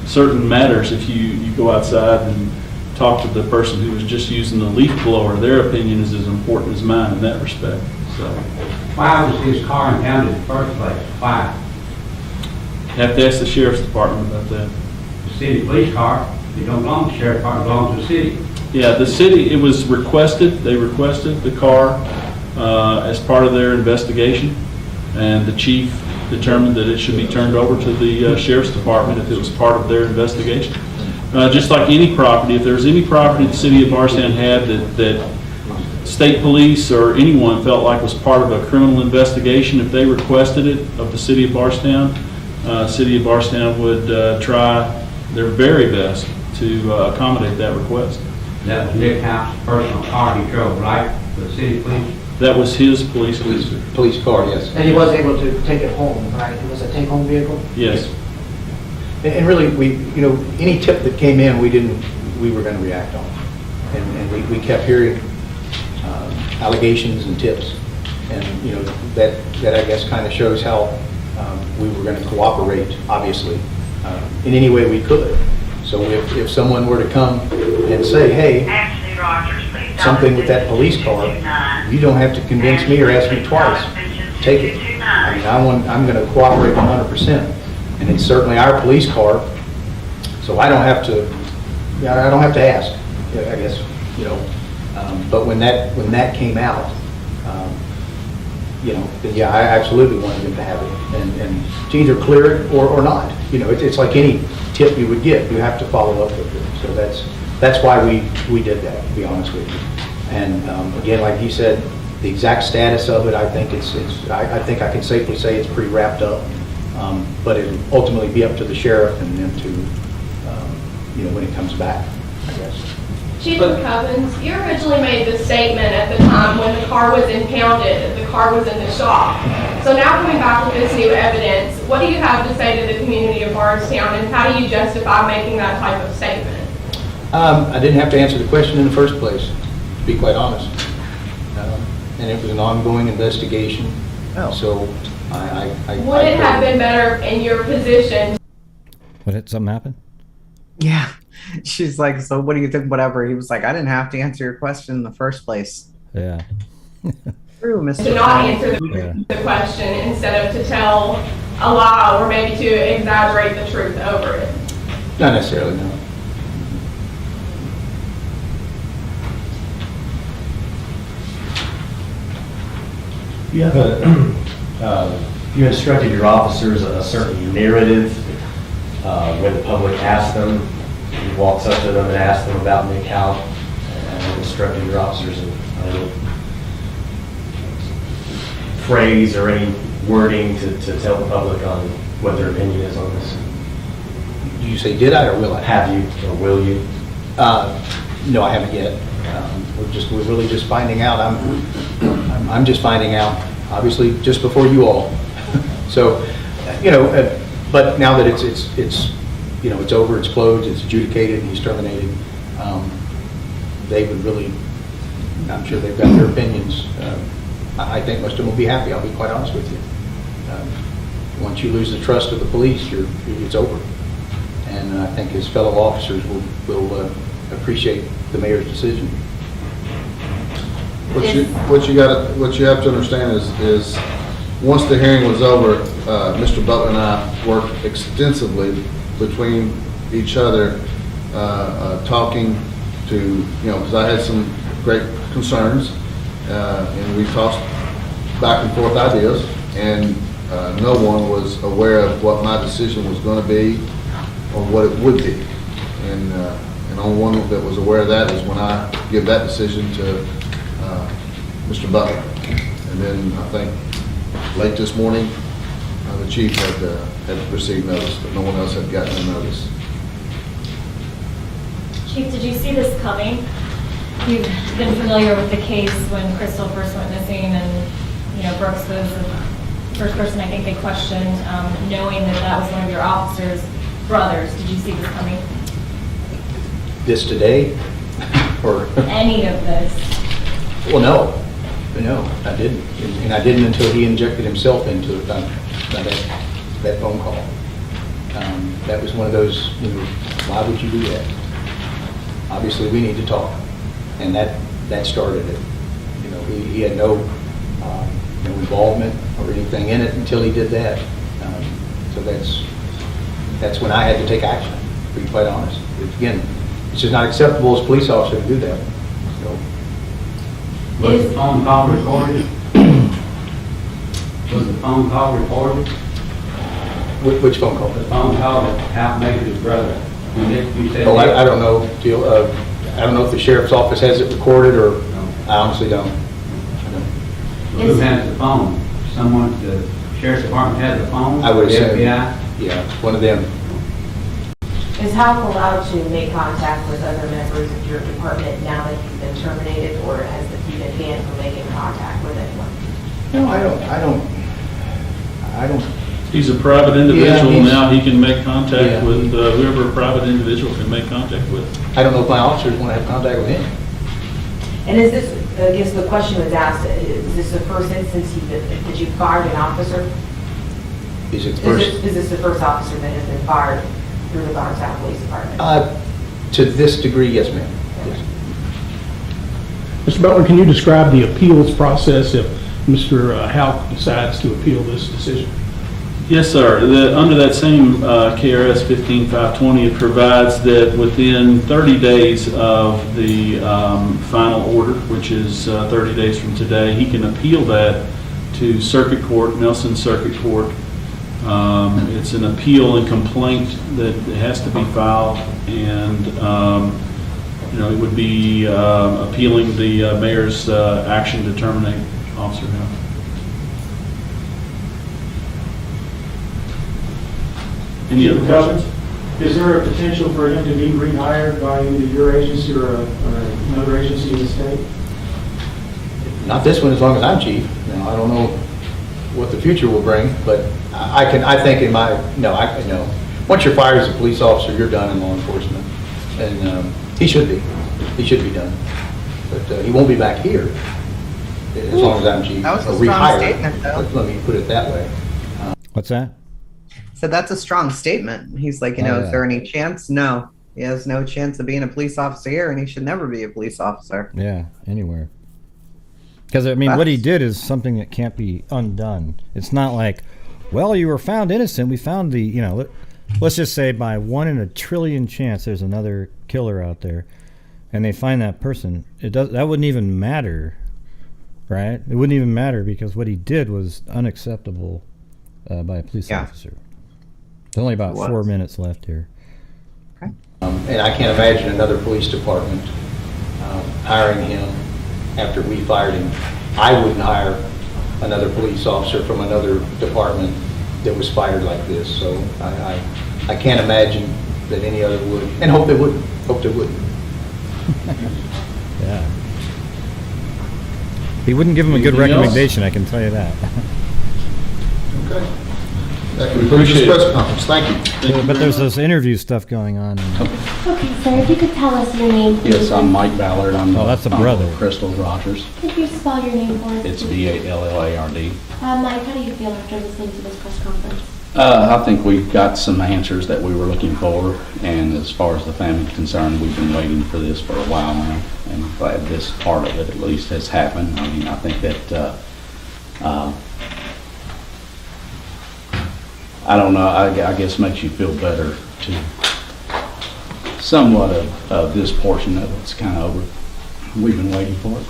certain matters, if you go outside and talk to the person who was just using the leaf blower, their opinion is as important as mine in that respect. So, why was his car impounded in the first place? Why? Have to ask the sheriff's department about that. The city police car, it don't belong to the sheriff's department, it belongs to the city. Yeah, the city, it was requested, they requested the car as part of their investigation, and the chief determined that it should be turned over to the sheriff's department if it was part of their investigation. Just like any property, if there's any property the city of Bardstown had that state police or anyone felt like was part of a criminal investigation, if they requested it of the city of Bardstown would try their very best to accommodate that request. That was Nick Houck's personal car he drove, right, for the city police? That was his police. Police car, yes. And he was able to take it home, right? It was a take-home vehicle? Yes. And really, any tip that came in, we were going to react on. And we kept hearing allegations and tips. And, that I guess kind of shows how we were going to cooperate, obviously, in any way we could. So if someone were to come and say, hey, something with that police car, you don't have to convince me or ask me twice. Take it. I mean, I'm going to cooperate 100%. And it's certainly our police car, so I don't have to ask, I guess, but when that came out, then yeah, I absolutely wanted them to have it, and to either clear it or not. It's like any tip you would get, you have to follow up with it. So that's why we did that, to be honest with you. And again, like he said, the exact status of it, I think I think I can safely say it's pretty wrapped up. But it'll ultimately be up to the sheriff and them to, when it comes back, I guess. Chief Cubbins, you originally made the statement at the time when the car was impounded, that the car was in the shop. So now coming back with this new evidence, what do you have to say to the community of Bardstown, and how do you justify making that type of statement? I didn't have to answer the question in the first place, to be quite honest. And it was an ongoing investigation. Oh. So would it have been better in your position? What, did something happen? Yeah. She's like, so what do you think? Whatever. He was like, I didn't have to answer your question in the first place. Yeah. True, Mr. To not answer the question instead of to tell a lie or maybe to exaggerate the truth over it. Not necessarily, no. You have you instructed your officers a certain narrative when the public asked them. You walked up to them and asked them about Nick Houck, and instructed your officers in any phrase or any wording to tell the public on what their opinion is on this. Did you say did I or will I? Have you or will you? No, I haven't yet. We're really just finding out. I'm just finding out, obviously, just before you all. So, but now that it's over, it's closed, it's adjudicated, and he's terminated, they would really, I'm sure they've got their opinions. I think most of them will be happy, I'll be quite honest with you. Once you lose the trust of the police, it's over. And I think his fellow officers will appreciate the mayor's decision. What you have to understand is once the hearing was over, Mr. Butler and I worked extensively between each other, talking to, because I had some great concerns, and we tossed back and forth ideas, and no one was aware of what my decision was going to be or what it would be. And the only one that was aware of that is when I give that decision to Mr. Butler. And then I think late this morning, the chief had received notice, but no one else had gotten a notice. Chief, did you see this coming? You've been familiar with the case when Crystal first went missing, and Brooks was the first person I think they questioned, knowing that was one of your officers' brothers. Did you see this coming? This today? Or Any of this? Well, no, I didn't, and I didn't until he injected himself into it. That phone call. That was one of those. Why would you do that? Obviously, we need to talk, and that started it. He had no involvement or anything in it until he did that. So that's when I had to take action. To be quite honest, again, it's just not acceptable as a police officer to do that. So. Was the phone call recorded? Was the phone call recorded? Which phone call? The phone call that Houck made to his brother. You said I don't know, Teal. I don't know if the sheriff's office has it recorded, or I honestly don't. Who has the phone? Someone, the sheriff's department has the phone? I would The assume. FBI? Yeah, one of them. Is Houck allowed to make contact with other members of your department now that he's been terminated, or has he been banned from making contact with anyone? No, I don't. He's a private individual he's- now, he can make contact Yeah. with whoever a private individual can make contact with. I don't know if my officers want to have contact with him. And is this, I guess the question was asked, is this the first instance that you fired an officer? Is it the first? Is this the first officer that has been fired through the Bardstown Police Department? To this degree, yes, ma'am. Yes. Mr. Butler, can you describe the appeals process if Mr. Houck decides to appeal this decision? Yes, sir. Under that same KRS 15520, it provides that within 30 days of the final order, which is 30 days from today, he can appeal that to Circuit Court, Nelson Circuit Court. It's an appeal and complaint that has to be filed, and it would be appealing the mayor's action to terminate Officer Houck. Any other questions? Is there a potential for him to be rehired by either your agency or another agency in the state? Not this one, as long as I'm chief. Now, I don't know what the future will bring, but I think in my, no. Once you're fired as a police officer, you're done in law enforcement. And he should be done. But he won't be back here as long as I'm chief. That was a Or strong rehired. statement, though. Let me put it that way. What's that? So that's a strong statement. He's like, Oh, yeah. is there any chance? No. He has no chance of being a police officer here, and he should never be a police officer. Yeah, anywhere. Because, I mean, what he did is something that can't be undone. It's not like, well, you were found innocent. We found the, let's just say by 1 in a trillion chance there's another killer out there, and they find that person. That wouldn't even matter, right? It wouldn't even matter because what he did was unacceptable by a police officer. There's only about 4 minutes left here. And I can't imagine another police department hiring him after we fired him. I wouldn't hire another police officer from another department that was fired like this. So I can't imagine that any other would, and hope they wouldn't. Yeah. He wouldn't give him a good Anything else? recommendation, I can tell you that. Okay. That concludes this press conference. Thank you. But there's this interview stuff going on. Okay, sir, if you could tell us your name, please. Yes, I'm Mike Ballard. I'm that's a uncle brother. of Crystal Rogers. Could you spell your name for us? It's please? Ballard. Mike, how do you feel after listening to this press conference? I think we've got some answers that we were looking for, and as far as the family's concerned, we've been waiting for this for a while now, and I'm glad this part of it at least has happened. I mean, I think that, I don't know, I guess makes you feel better to somewhat of this portion of it's kind of over. We've been waiting for it.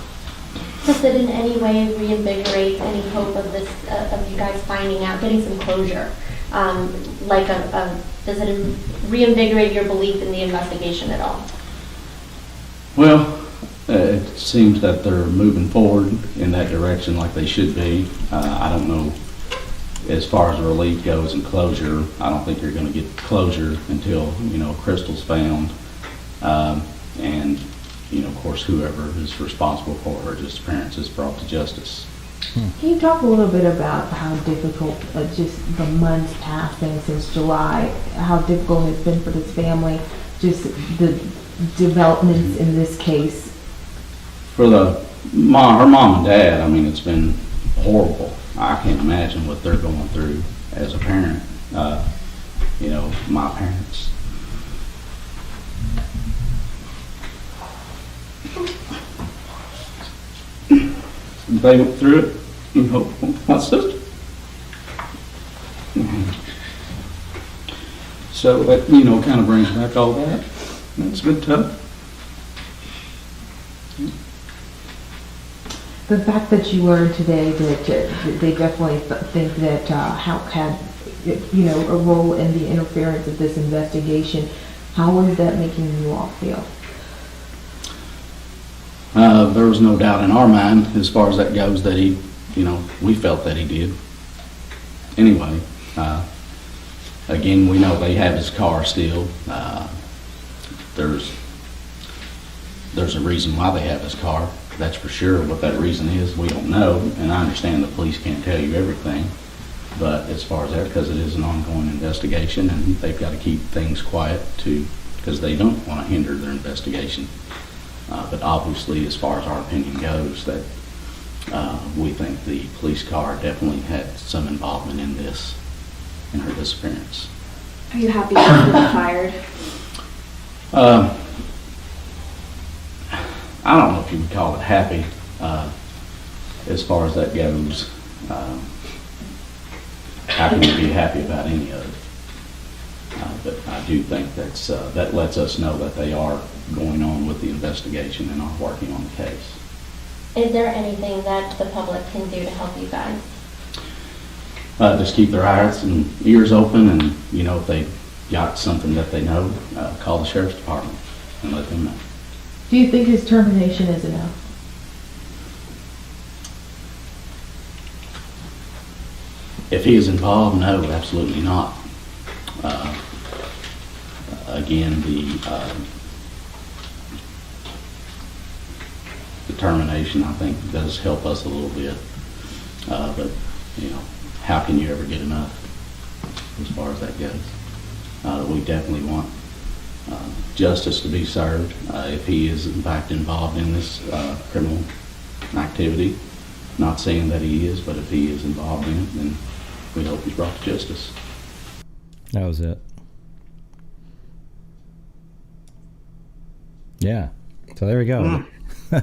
Does it in any way reinvigorate any hope of this, of you guys finding out, getting some closure? Does it reinvigorate your belief in the investigation at all? Well, it seems that they're moving forward in that direction like they should be. I don't know, as far as relief goes and closure, I don't think you're going to get closure until, Crystal's found. And, of course, whoever is responsible for her disappearance is brought to justice. Can you talk a little bit about how difficult, just the months passing since July, how difficult it's been for this family, just the developments in this case? For her mom and dad, I mean, it's been horrible. I can't imagine what they're going through as a parent. My parents. They went through it, my sister. So that, kind of brings back all that. It's been tough. The fact that you learned today that they definitely think that Houck had, a role in the interference of this investigation, how is that making you all feel? There was no doubt in our mind, as far as that goes, that he, we felt that he did. Anyway, Again, we know they have his car still. There's a reason why they have his car. That's for sure. What that reason is, we don't know. And I understand the police can't tell you everything. But as far as that, because it is an ongoing investigation, and they've got to keep things quiet too, because they don't want to hinder their investigation. But obviously, as far as our opinion goes, that we think the police car definitely had some involvement in this, in her disappearance. Are you happy she's been fired? I don't know if you would call it happy as far as that goes. How can you be happy about any of it? But I do think that lets us know that they are going on with the investigation and are working on the case. Is there anything that the public can do to help you guys? Just keep their eyes and ears open, and if they got something that they know, call the sheriff's department and let them know. Do you think his termination is enough? If he is involved, no, absolutely not. Again, the termination, I think, does help us a little bit. But how can you ever get enough as far as that goes? We definitely want justice to be served if he is in fact involved in this criminal activity. Not saying that he is, but if he is involved in it, then we hope he's brought to justice. That was it. Yeah. So there we go. So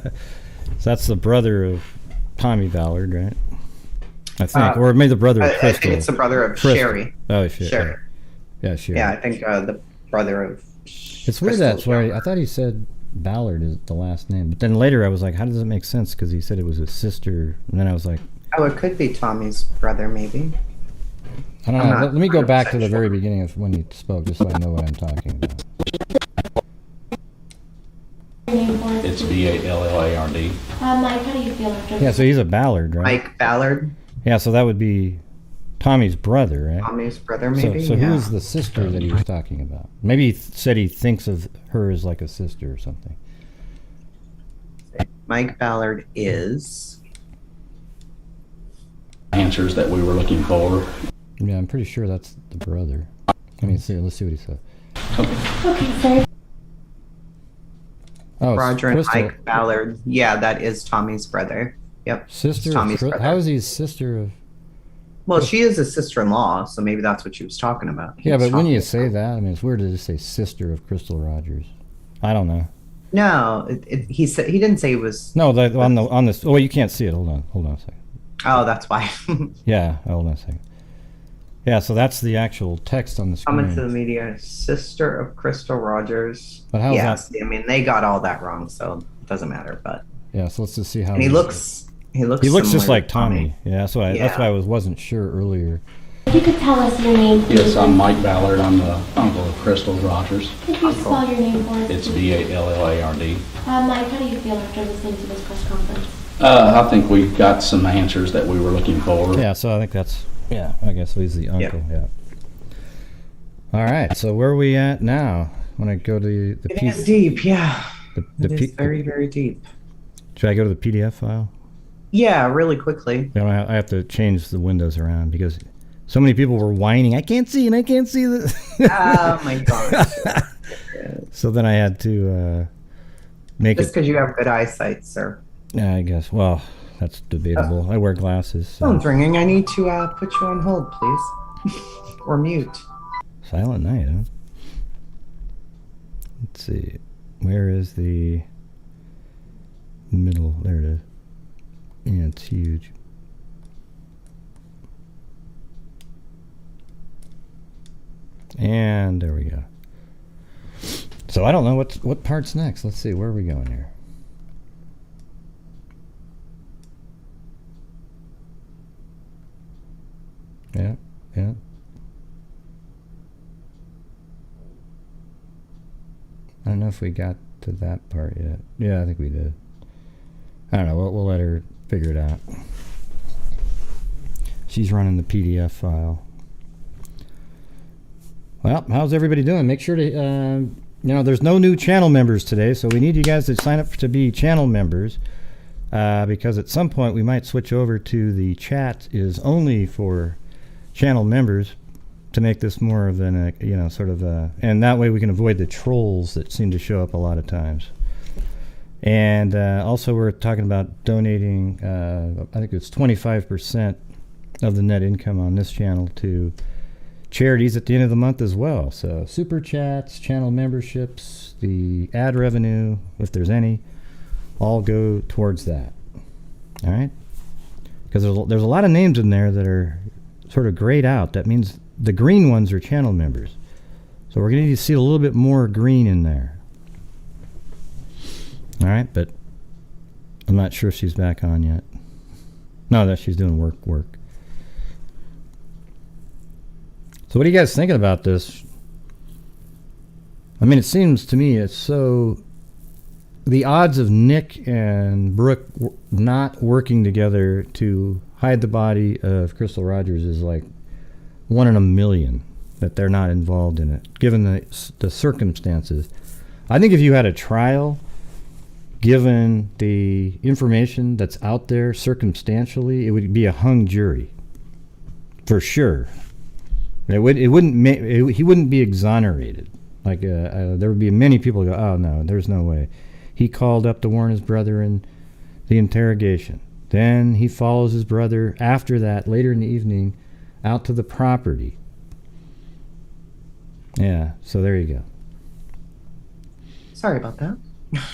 that's the brother of Tommy Ballard, right? I think, or maybe the brother of Crystal. I think it's the brother of Crystal. Sherry. Oh, shit. Sherry. Yeah, Sherry. Yeah, I think the brother of. It's weird that's why I thought he said Ballard is the last name, but then later I was like, how does it make sense? Because he said it was his sister, and then I was like, oh, it could be Tommy's brother, maybe. I don't know. Let me go back to the very beginning of when he spoke, just so I know what I'm talking about. It's Ballard. Mike, how do you feel after Yeah, so he's a Ballard, right? Mike Ballard. Yeah, so that would be Tommy's brother, right? Tommy's brother, maybe. So yeah. who's the sister that he was talking about? Maybe he said he thinks of her as like a sister or something. Mike Ballard is. Answers that we were looking for. Yeah, I'm pretty sure that's the brother. Let me see. Let's see what he said. Okay, sir. Oh, it's Roger and Crystal. Mike Ballard. Yeah, that is Tommy's brother. Yep. Sister. Tommy's brother. How is he a sister of? Well, she is a sister-in-law, so maybe that's what she was talking about. Yeah, but when you say that, I mean, it's weird to just say sister of Crystal Rogers. I don't know. No, he said he didn't say it was. No, on this. Oh, you can't see it. Hold on a second. Oh, that's why. Yeah, hold on a second. Yeah, so that's the actual text on the screen. Comment to the media, sister of Crystal Rogers. But how's yes, that? I mean they got all that wrong, so it doesn't matter. But Yeah, so let's just see how. and he looks just similar like to Tommy. Yeah, that's why. Yeah. That's why I wasn't sure earlier. If you could tell us your name, please. Yes, I'm Mike Ballard. I'm the uncle of Crystal Rogers. Could you spell your name for us? It's please? Ballard. Mike, how do you feel after listening to this press conference? I think we got some answers that we were looking for. Yeah, so I think that's. Yeah, I guess he's the uncle. Yeah. All right, so where are we at now? Want to go to the it is deep, yeah. The it is very, very deep. Should I go to the PDF file? Yeah, really quickly. I have to change the windows around because so many people were whining. I can't see and I can't see this. Oh my gosh. So then I had to make Just it. because you have good eyesight, sir. Yeah, I guess. Well, that's debatable. I wear glasses. So. Phone's ringing. I need to put you on hold, please. Or mute. Silent night, huh? Let's see. Where is the middle? There it is. Yeah, it's huge. And there we go. So I don't know what part's next. Let's see. Where are we going here? Yeah. I don't know if we got to that part yet. Yeah, I think we did. I don't know. We'll let her figure it out. She's running the PDF file. Well, how's everybody doing? Make sure to, there's no new channel members today, so we need you guys to sign up to be channel members, because at some point we might switch over to the chat is only for channel members to make this more of an, and that way we can avoid the trolls that seem to show up a lot of times. And also we're talking about donating, I think it's 25% of the net income on this channel to charities at the end of the month as well. So super chats, channel memberships, the ad revenue, if there's any, all go towards that. All right? Because there's a lot of names in there that are sort of grayed out. That means the green ones are channel members. So we're going to need to see a little bit more green in there. All right, but I'm not sure if she's back on yet. No, that she's doing work. So what are you guys thinking about this? I mean, it seems to me it's so... The odds of Nick and Brooke not working together to hide the body of Crystal Rogers is like 1 in a million that they're not involved in it, given the circumstances. I think if you had a trial, given the information that's out there circumstantially, it would be a hung jury. For sure. He wouldn't be exonerated. Like there would be many people who go, oh no, there's no way. He called up to warn his brother in the interrogation. Then he follows his brother after that, later in the evening, out to the property. Yeah, so there you go. Sorry about that.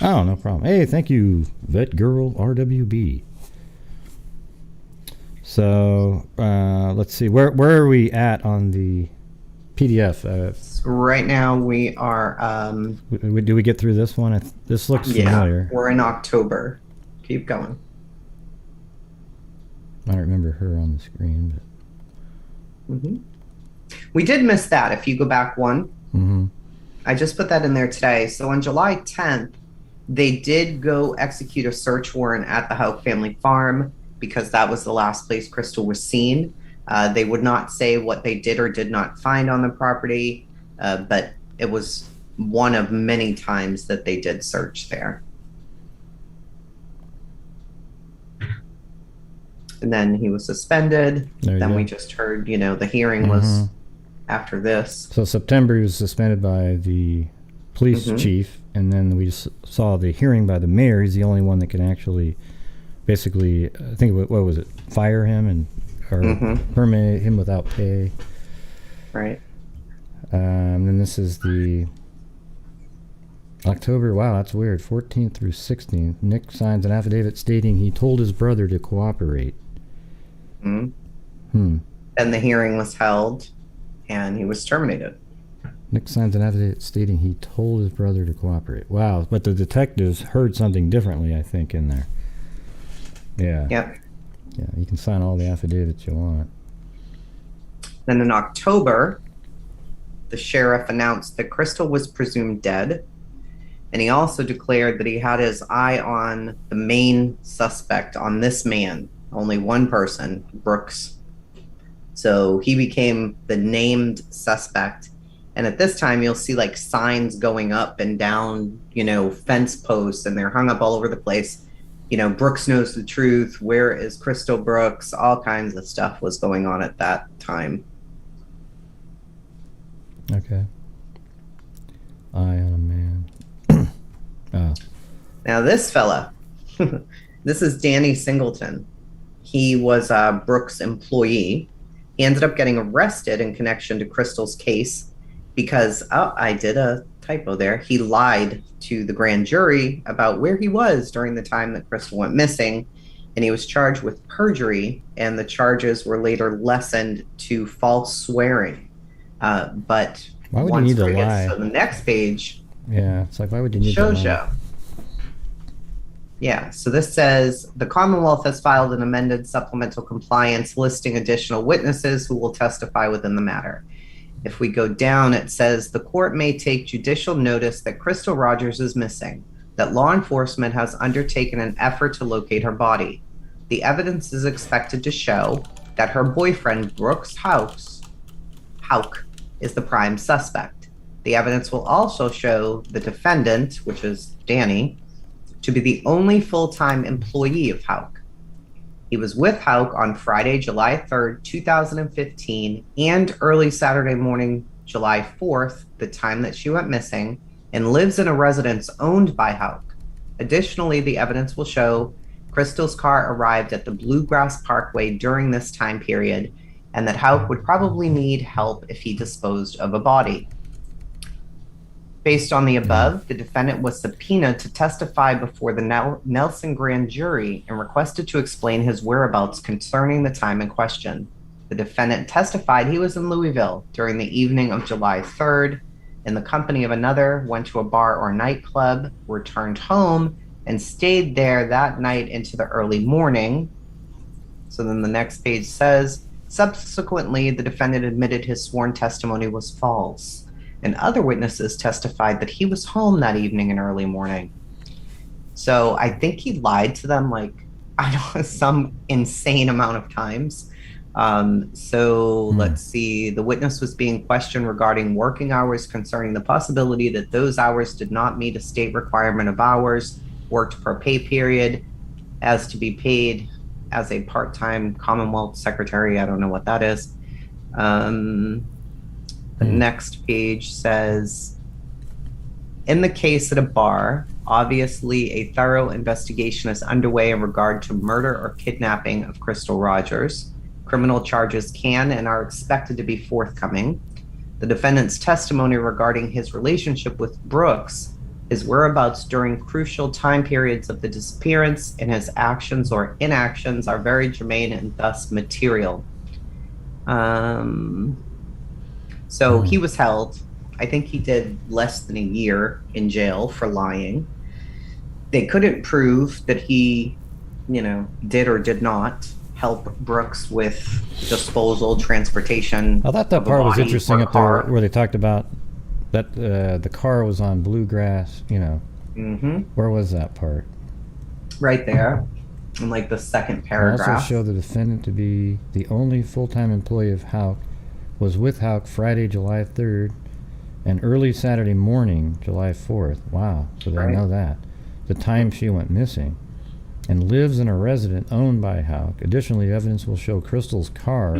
Oh, no problem. Hey, thank you, Vet Girl RWB. So, let's see. Where are we at on the PDF? Right now we are... do we get through this one? This looks familiar. We're in October. Keep going. I don't remember her on the screen. But... We did miss that. If you go back one. Mm-hmm. I just put that in there today. So on July 10th, they did go execute a search warrant at the Houck family farm because that was the last place Crystal was seen. They would not say what they did or did not find on the property, but it was one of many times that they did search there. And then he was suspended. Then we just heard, the hearing was after this. So September he was suspended by the police chief, and then we saw the hearing by the mayor. He's the only one that can actually, basically, I think, what was it, fire him or terminate him without pay. Right. And then this is the October, wow, that's weird, 14th through 16th. Nick signs an affidavit stating he told his brother to cooperate. And the hearing was held, and he was terminated. Nick signs an affidavit stating he told his brother to cooperate. Wow, but the detectives heard something differently, I think, in there. Yeah. Yep. Yeah, you can sign all the affidavits you want. Then in October, the sheriff announced that Crystal was presumed dead, and he also declared that he had his eye on the main suspect, on this man, only one person, Brooks. So he became the named suspect. And at this time, you'll see like signs going up and down, fence posts, and they're hung up all over the place. Brooks knows the truth. Where is Crystal Brooks? All kinds of stuff was going on at that time. Okay. Eye on a man. Oh. Now this fella, this is Danny Singleton. He was a Brooks employee. He ended up getting arrested in connection to Crystal's case because, I did a typo there. He lied to the grand jury about where he was during the time that Crystal went missing, and he was charged with perjury, and the charges were later lessened to false swearing. But why would you need to lie? So the next page, yeah, it's like, why would you need to lie? Yeah, so this says, the Commonwealth has filed an amended supplemental compliance listing additional witnesses who will testify within the matter. If we go down, it says, the court may take judicial notice that Crystal Rogers is missing, that law enforcement has undertaken an effort to locate her body. The evidence is expected to show that her boyfriend, Brooks Houck, is the prime suspect. The evidence will also show the defendant, which is Danny, to be the only full-time employee of Houck. He was with Houck on Friday, July 3rd, 2015, and early Saturday morning, July 4th, the time that she went missing, and lives in a residence owned by Houck. Additionally, the evidence will show Crystal's car arrived at the Bluegrass Parkway during this time period, and that Houck would probably need help if he disposed of a body. Based on the above, the defendant was subpoenaed to testify before the Nelson grand jury and requested to explain his whereabouts concerning the time in question. The defendant testified he was in Louisville during the evening of July 3rd, in the company of another, went to a bar or nightclub, returned home, and stayed there that night into the early morning. So then the next page says, subsequently, the defendant admitted his sworn testimony was false, and other witnesses testified that he was home that evening and early morning. So I think he lied to them like, I don't know, some insane amount of times. Let's see. The witness was being questioned regarding working hours concerning the possibility that those hours did not meet a state requirement of hours worked per pay period as to be paid as a part-time Commonwealth secretary. I don't know what that is. The next page says, in the case at a bar, obviously a thorough investigation is underway in regard to murder or kidnapping of Crystal Rogers. Criminal charges can and are expected to be forthcoming. The defendant's testimony regarding his relationship with Brooks, his whereabouts during crucial time periods of the disappearance, and his actions or inactions are very germane and thus material. So he was held. I think he did less than a year in jail for lying. They couldn't prove that he, did or did not help Brooks with disposal, transportation. I thought that part was interesting up there where they talked about that the car was on Bluegrass, Where was that part? Right there, in like the second paragraph. Also show the defendant to be the only full-time employee of Houck, was with Houck Friday, July 3rd, and early Saturday morning, July 4th. Wow, so they know that. The time she went missing. And lives in a residence owned by Houck. Additionally, evidence will show Crystal's car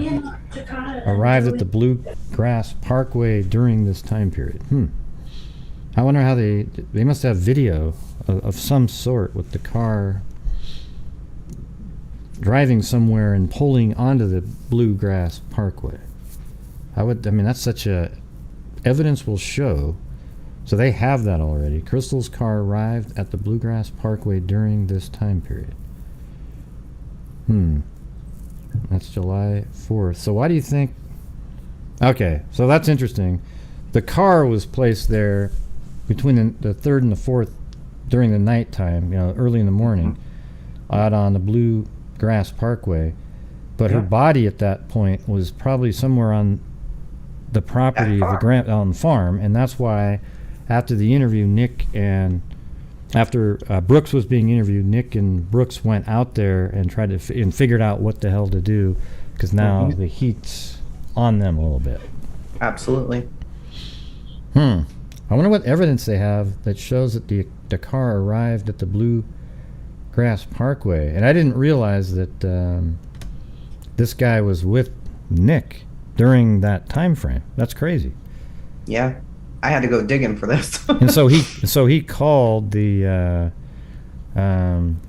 arrived at the Bluegrass Parkway during this time period. I wonder how they must have video of some sort with the car driving somewhere and pulling onto the Bluegrass Parkway. That's such a, evidence will show, so they have that already. Crystal's car arrived at the Bluegrass Parkway during this time period. That's July 4th. So why do you think, okay, so that's interesting. The car was placed there between the 3rd and the 4th during the nighttime, early in the morning, out on the Bluegrass Parkway. But her body at that point was probably somewhere on the property of on the farm, and that's why after the interview, after Brooks was being interviewed, Nick and Brooks went out there and tried to and figured out what the hell to do, because now the heat's on them a little bit. Absolutely. I wonder what evidence they have that shows that the car arrived at the Bluegrass Parkway. And I didn't realize that this guy was with Nick during that time frame. That's crazy. Yeah. I had to go digging for this. And so he called the remember,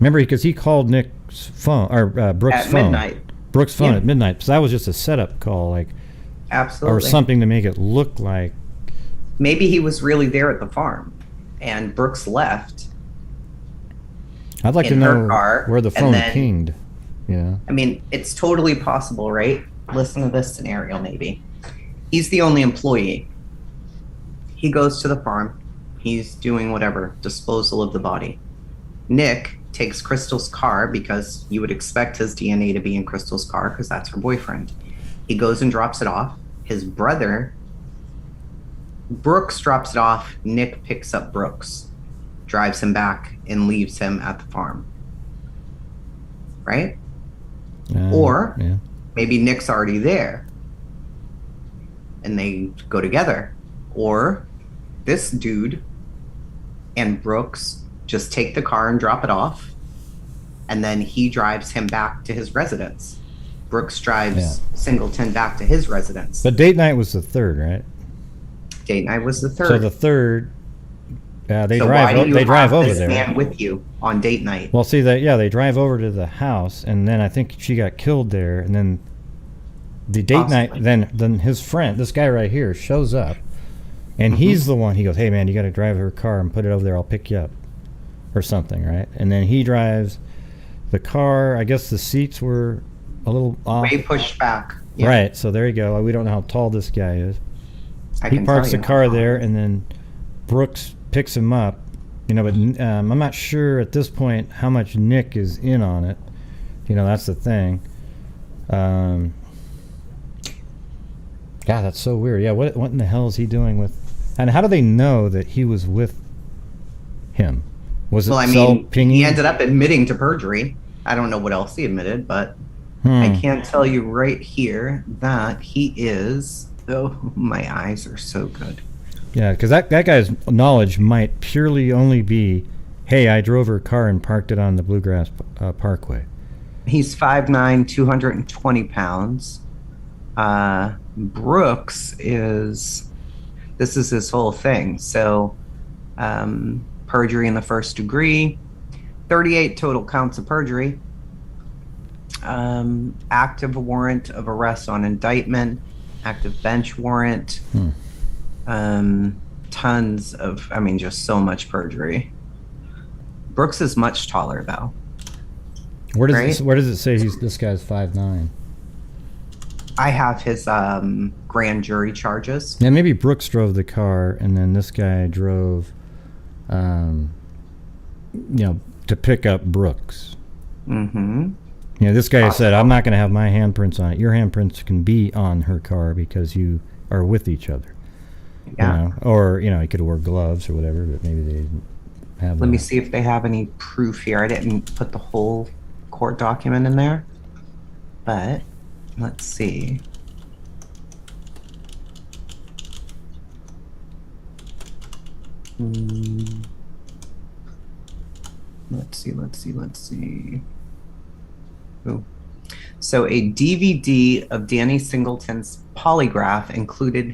because he called Nick's phone or Brooks' phone. Midnight. Brooks' phone at midnight. So that was just a setup call, like, absolutely, or something to make it look like maybe he was really there at the farm and Brooks left. I'd like to know where the phone pinged. It's totally possible, right? Listen to this scenario. Maybe he's the only employee. He goes to the farm. He's doing whatever, disposal of the body. Nick takes Crystal's car, because you would expect his DNA to be in Crystal's car because that's her boyfriend. He goes and drops it off. His brother, Brooks, drops it off. Nick picks up Brooks, drives him back, and leaves him at the farm. Right? Or maybe Nick's already there and they go together. Or this dude and Brooks just take the car and drop it off, and then he drives him back to his residence. Brooks drives Singleton back to his residence. But date night was the 3rd, right? Date night was the 3rd. So the 3rd, they So drive. why do you They drive have over this there. man with you on date night? Well, see that they drive over to the house, and then I think she got killed there, and then the date Possibly. night. Then his friend, this guy right here, shows up, and he's the one. He goes, "Hey man, you got to drive her car and put it over there. I'll pick you up," or something, right? And then he drives the car. I guess the seats were a little off. Way pushed back. Yeah. Right. So there you go. We don't know how tall this guy is. I He can parks tell the you. car there, and then Brooks picks him up. But I'm not sure at this point how much Nick is in on it. That's the thing. God, that's so weird. Yeah, what in the hell is he doing with? And how do they know that he was with him? Was it Well, I cell mean, pinging? he ended up admitting to perjury. I don't know what else he admitted, but I can't tell you right here that he is. Oh, my eyes are so good. Yeah, because that guy's knowledge might purely only be, hey, I drove her car and parked it on the Bluegrass Parkway. He's 5'9", 220 pounds. Brooks this is his whole thing. So, perjury in the 1st degree, 38 total counts of perjury, active warrant of arrest on indictment, active bench warrant, tons of, just so much perjury. Brooks is much taller though. Where does it say this guy's 5'9"? I have his grand jury charges. Yeah, maybe Brooks drove the car, and then this guy drove, to pick up Brooks. Mm-hmm. This guy said, I'm not going to have my handprints on it. Your handprints can be on her car because you are with each other. Yeah. Or, he could have wore gloves or whatever, but maybe they didn't have Let me that. see if they have any proof here. I didn't put the whole court document in there, but let's see. Let's see. Oh. So a DVD of Danny Singleton's polygraph including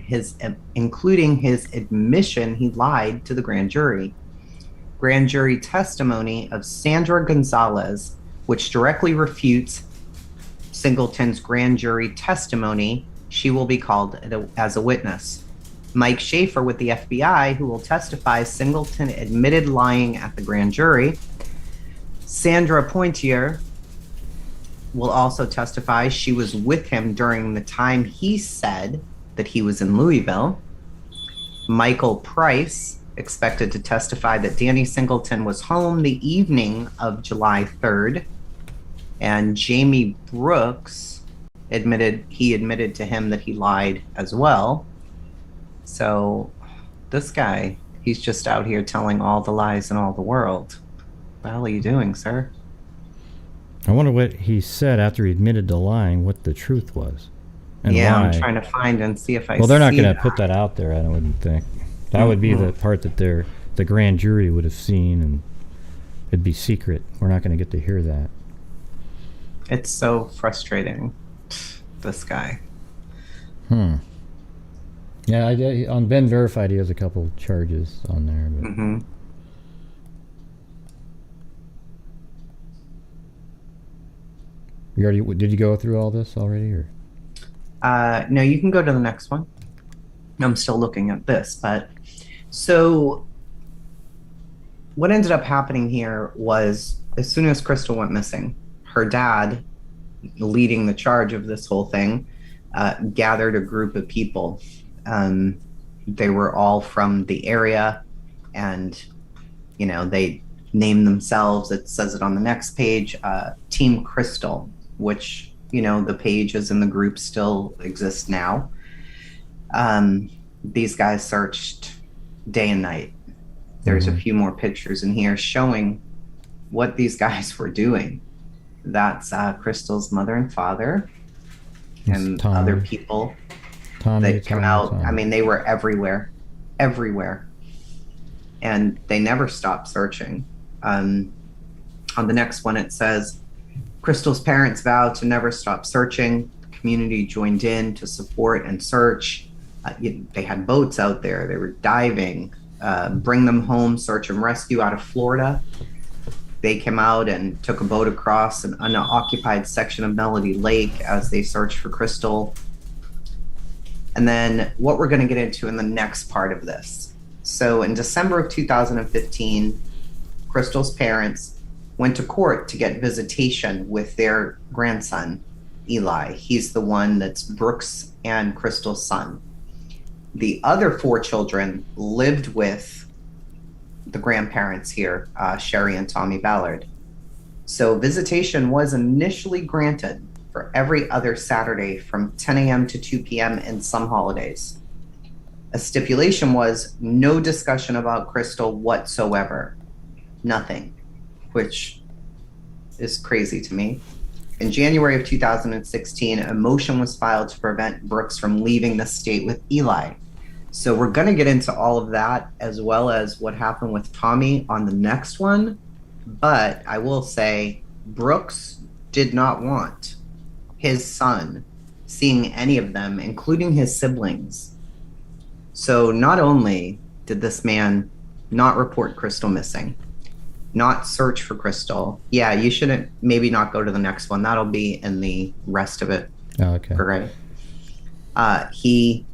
his admission he lied to the grand jury. Grand jury testimony of Sandra Gonzalez, which directly refutes Singleton's grand jury testimony. She will be called as a witness. Mike Schaefer with the FBI, who will testify Singleton admitted lying at the grand jury. Sandra Poitier will also testify she was with him during the time he said that he was in Louisville. Michael Price expected to testify that Danny Singleton was home the evening of July 3rd. And Jamie Brooks admitted to him that he lied as well. So this guy, he's just out here telling all the lies in all the world. What the hell are you doing, sir? I wonder what he said after he admitted to lying, what the truth was. And yeah, why. I'm trying to find and see if I Well, they're not see going to put that out there, I wouldn't think. That would be the part that the grand jury would have seen, and it'd be secret. We're not going to get to hear that. It's so frustrating, this guy. Yeah, on Ben Verified, he has a couple charges on there. But. Mm-hmm. Did you go through all this already, or? No, you can go to the next one. I'm still looking at this, but so what ended up happening here was as soon as Crystal went missing, her dad, leading the charge of this whole thing, gathered a group of people. They were all from the area, and they named themselves. It says it on the next page, Team Crystal, which the pages in the group still exist now. These guys searched day and night. There's a few more pictures in here showing what these guys were doing. That's Crystal's mother and father and Tommy. other people. Tommy, that come Tommy, out. Tommy. I mean, they were everywhere, and they never stopped searching. On the next one, it says, Crystal's parents vowed to never stop searching. The community joined in to support and search. They had boats out there. They were diving, bring them home, search and rescue out of Florida. They came out and took a boat across an unoccupied section of Melody Lake as they searched for Crystal. And then what we're going to get into in the next part of this. So in December of 2015, Crystal's parents went to court to get visitation with their grandson, Eli. He's the one that's Brooks and Crystal's son. The other 4 children lived with the grandparents here, Sherry and Tommy Ballard. So visitation was initially granted for every other Saturday from 10 a.m. to 2 p.m. and some holidays. A stipulation was no discussion about Crystal whatsoever. Nothing, which is crazy to me. In January of 2016, a motion was filed to prevent Brooks from leaving the state with Eli. So we're going to get into all of that as well as what happened with Tommy on the next one. But I will say Brooks did not want his son seeing any of them, including his siblings. So not only did this man not report Crystal missing, not search for Crystal. Yeah, you shouldn't maybe not go to the next one. That'll be in the rest of it. Oh, okay. Right. He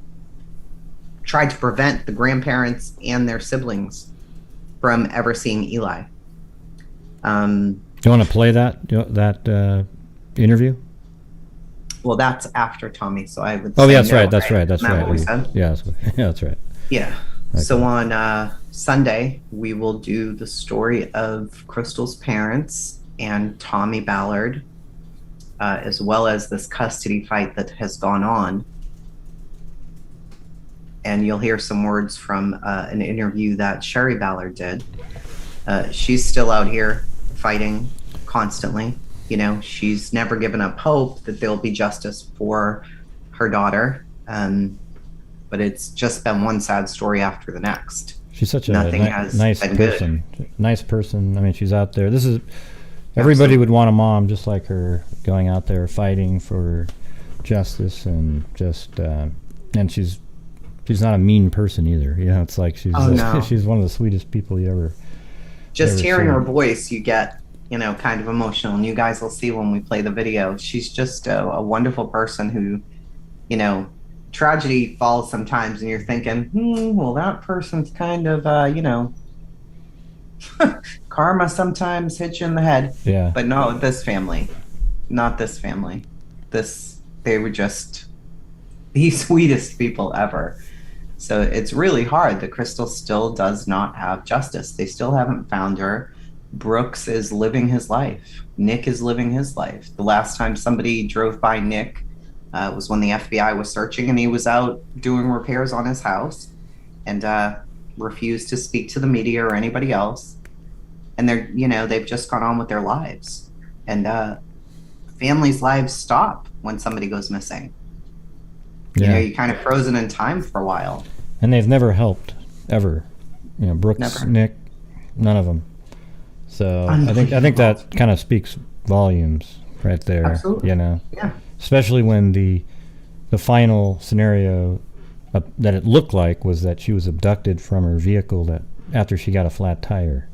tried to prevent the grandparents and their siblings from ever seeing Eli. Do you want to play that interview? Well, that's after Tommy, so I would. Oh, say yeah, that's no, right. That's right. That's Isn't that right. what we said? Yeah, that's right. Yeah. Okay. So on Sunday, we will do the story of Crystal's parents and Tommy Ballard, as well as this custody fight that has gone on. And you'll hear some words from an interview that Sherry Ballard did. She's still out here fighting constantly. You know, she's never given up hope that there'll be justice for her daughter. But it's just been one sad story after the next. She's such a has nice been person. good. Nice person. I mean, she's out there. Everybody would want a mom just like her, going out there fighting for justice and just, and she's not a mean person either. You know, it's like she's she's one of the sweetest people you ever. Just hearing seen. her voice, you get, kind of emotional, and you guys will see when we play the video. She's just a wonderful person who, tragedy falls sometimes, and you're thinking, well, that person's kind of, karma sometimes hits you in the head. Yeah. But no, this family, not this family. They were just the sweetest people ever. So it's really hard that Crystal still does not have justice. They still haven't found her. Brooks is living his life. Nick is living his life. The last time somebody drove by Nick was when the FBI was searching, and he was out doing repairs on his house and refused to speak to the media or anybody else. And they've just gone on with their lives. And families' lives stop when somebody goes missing. Yeah. You're kind of frozen in time for a while. And they've never helped, ever. Brooks, Never. Nick, none of them. So I think that kind of speaks volumes right there. Absolutely. Yeah. Especially when the final scenario that it looked like was that she was abducted from her vehicle after she got a flat tire.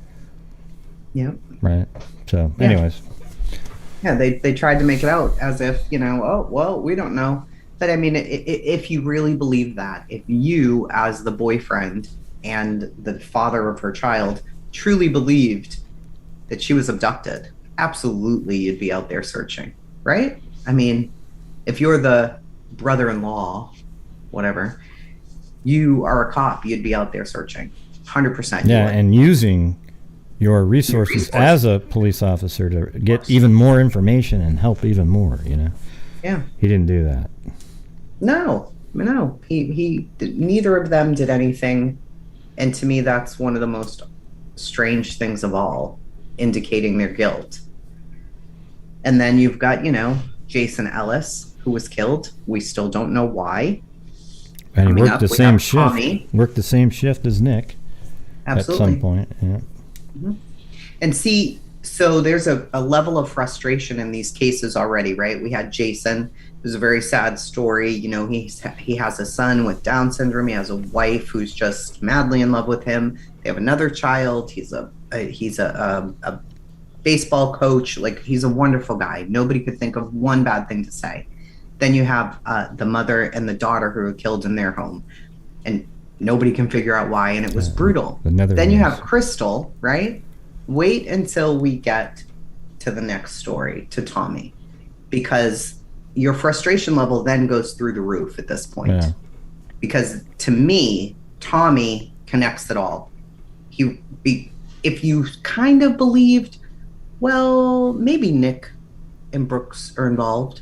Yep. Right. So, Yeah. anyways. Yeah, they tried to make it out as if, oh, well, we don't know. But I mean, if you really believe that, if you, as the boyfriend and the father of her child, truly believed that she was abducted, absolutely you'd be out there searching, right? I mean, if you're the brother-in-law, whatever, you are a cop, you'd be out there searching, 100%. Yeah, and using your resources as a police officer to get even more information and help even more, Yeah. He didn't do that. No. Neither of them did anything. And to me, that's one of the most strange things of all, indicating their guilt. And then you've got, Jason Ellis, who was killed. We still don't know why. And he Coming worked up, the we same have shift. Tommy. Worked the same shift as Nick. Absolutely. At some point. Yeah. And see, so there's a level of frustration in these cases already, right? We had Jason. It was a very sad story. You know, he has a son with Down syndrome. He has a wife who's just madly in love with him. They have another child. He's a baseball coach. Like, he's a wonderful guy. Nobody could think of one bad thing to say. Then you have the mother and the daughter who were killed in their home, and nobody can figure out why, and it was brutal. Then you have Crystal, right? Wait until we get to the next story, to Tommy, because your frustration level then goes through the roof at this point. Yeah. Because to me, Tommy connects it all. If you kind of believed, well, maybe Nick and Brooks are involved.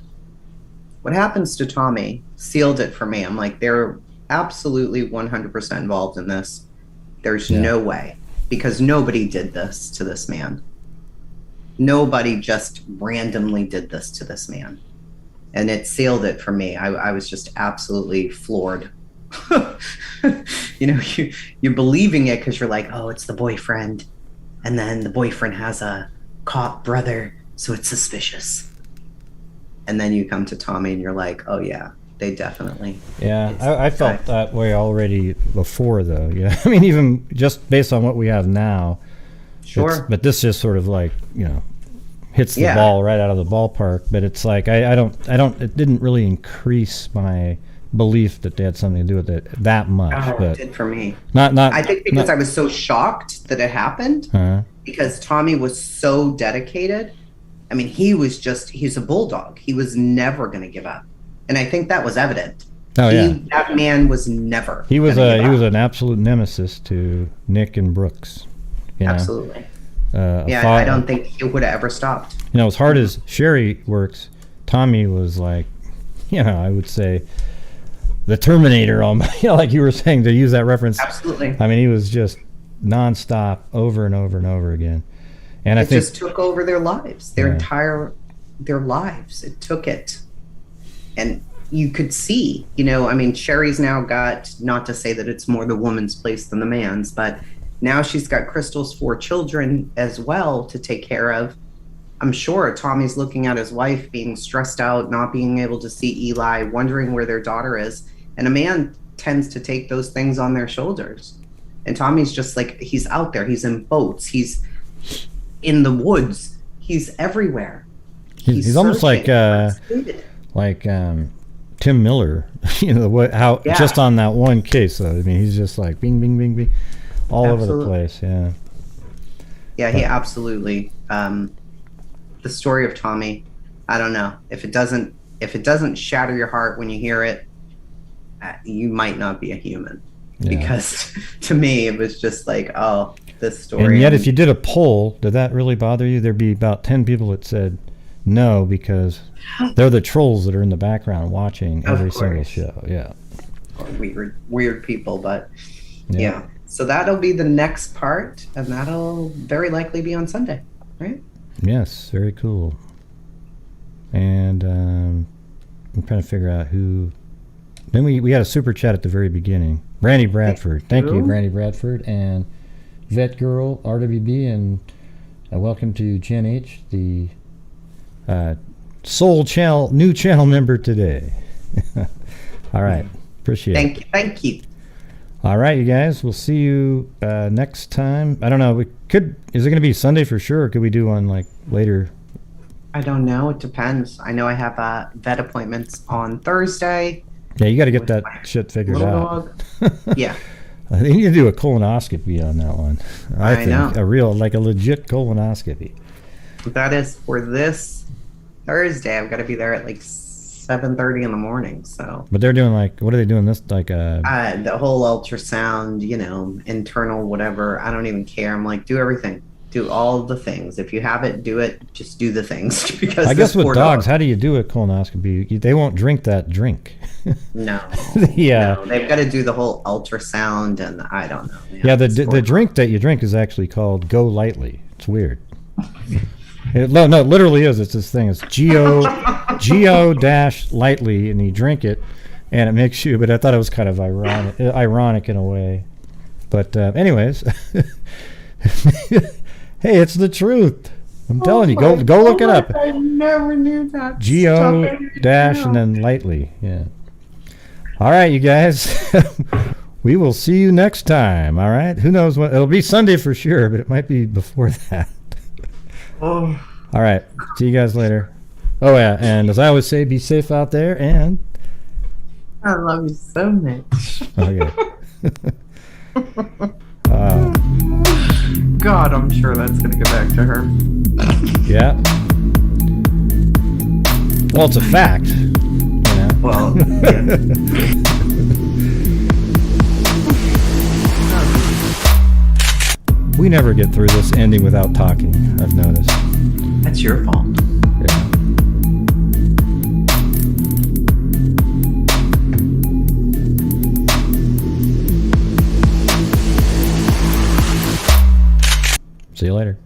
What happens to Tommy sealed it for me. I'm like, they're absolutely 100% involved in this. There's no way, because nobody did this to this man. Nobody just randomly did this to this man. And it sealed it for me. I was just absolutely floored. You know, you're believing it because you're like, oh, it's the boyfriend. And then the boyfriend has a cop brother, so it's suspicious. And then you come to Tommy and you're like, oh yeah, they definitely. Yeah, I felt that way already before, though. Yeah, I mean, even just based on what we have now. Sure. But this just sort of like, you know, hits the ball right out of the ballpark. But it's like I don't. It didn't really increase my belief that they had something to do with it that much. Oh, but it did for me. Not. I think because I was so shocked that it happened. Because Tommy was so dedicated. I mean, he's a bulldog. He was never going to give up. And I think that was evident. Oh, yeah. That man was never. He was an absolute nemesis to Nick and Brooks. You know? Absolutely. I don't think he would have ever stopped. You know, as hard as Sherry works, Tommy was like, you know, I would say the Terminator on, you know, like you were saying, to use that reference. Absolutely. I mean, he was just nonstop over and over and over again. And I think just took over their lives, their lives. It took it. And you could see, you know, I mean, Sherry's now got, not to say that it's more the woman's place than the man's, but now she's got Crystal's 4 children as well to take care of. I'm sure Tommy's looking at his wife being stressed out, not being able to see Eli, wondering where their daughter is. And a man tends to take those things on their shoulders. And Tommy's just like, he's out there. He's in boats. He's in the woods. He's everywhere. He's almost like Tim Miller, you know, just on that one case, though. I mean, he's just like bing, bing, bing, bing, all over the place. Yeah. Yeah, he absolutely. The story of Tommy, I don't know. If it doesn't shatter your heart when you hear it, you might not be a human. Yeah. Because to me, it was just like, oh, this story. And yet, if you did a poll, did that really bother you? There'd be about 10 people that said no, because they're the trolls that are in the background watching every single show. Yeah. Weird people, but yeah. So that'll be the next part, and that'll very likely be on Sunday, right? Yes, very cool. And I'm trying to figure out who. Then we had a super chat at the very beginning. Brandy Bradford. Thank you, Brandy Bradford. And Vet Girl, RWB, and welcome to Jen H, the new channel member today. All right. Appreciate it. Thank you. All right, you guys. We'll see you next time. I don't know. Is it going to be Sunday for sure, or could we do one like later? I don't know. It depends. I know I have vet appointments on Thursday. Yeah, you got to get that shit figured out. Yeah. I think you need to do a colonoscopy on that one. I think know. A legit colonoscopy. That is for this Thursday. I've got to be there at like 7:30 in the morning. So. But they're doing what are they doing? This like the whole ultrasound, you know, internal, whatever. I don't even care. I'm like, do everything. Do all the things. If you have it, do it. Just do the things. Because I guess with dogs, how do you do a colonoscopy? They won't drink that drink. No. Yeah. No, they've got to do the whole ultrasound, and I don't know. Yeah, the drink that you drink is actually called Go Lightly. It's weird. It literally is. It's this thing. It's Geo-lightly, and you drink it, And it makes you, but I thought it was kind of ironic in a way. But anyways, hey, it's the truth. I'm telling you, go look it up. I never knew that. G-O dash and then lightly. Yeah. All right, you guys. We will see you next time. All right. Who knows when? It'll be Sunday for sure, but it might be before that. Oh. All right. See you guys later. Oh, yeah. And as I always say, be safe out there. And I love you so much. okay. God, I'm sure that's going to go back to her. Yeah. Well, it's a fact. You know? Well, yeah. We never get through this ending without talking, I've noticed. That's your fault. Yeah. See you later.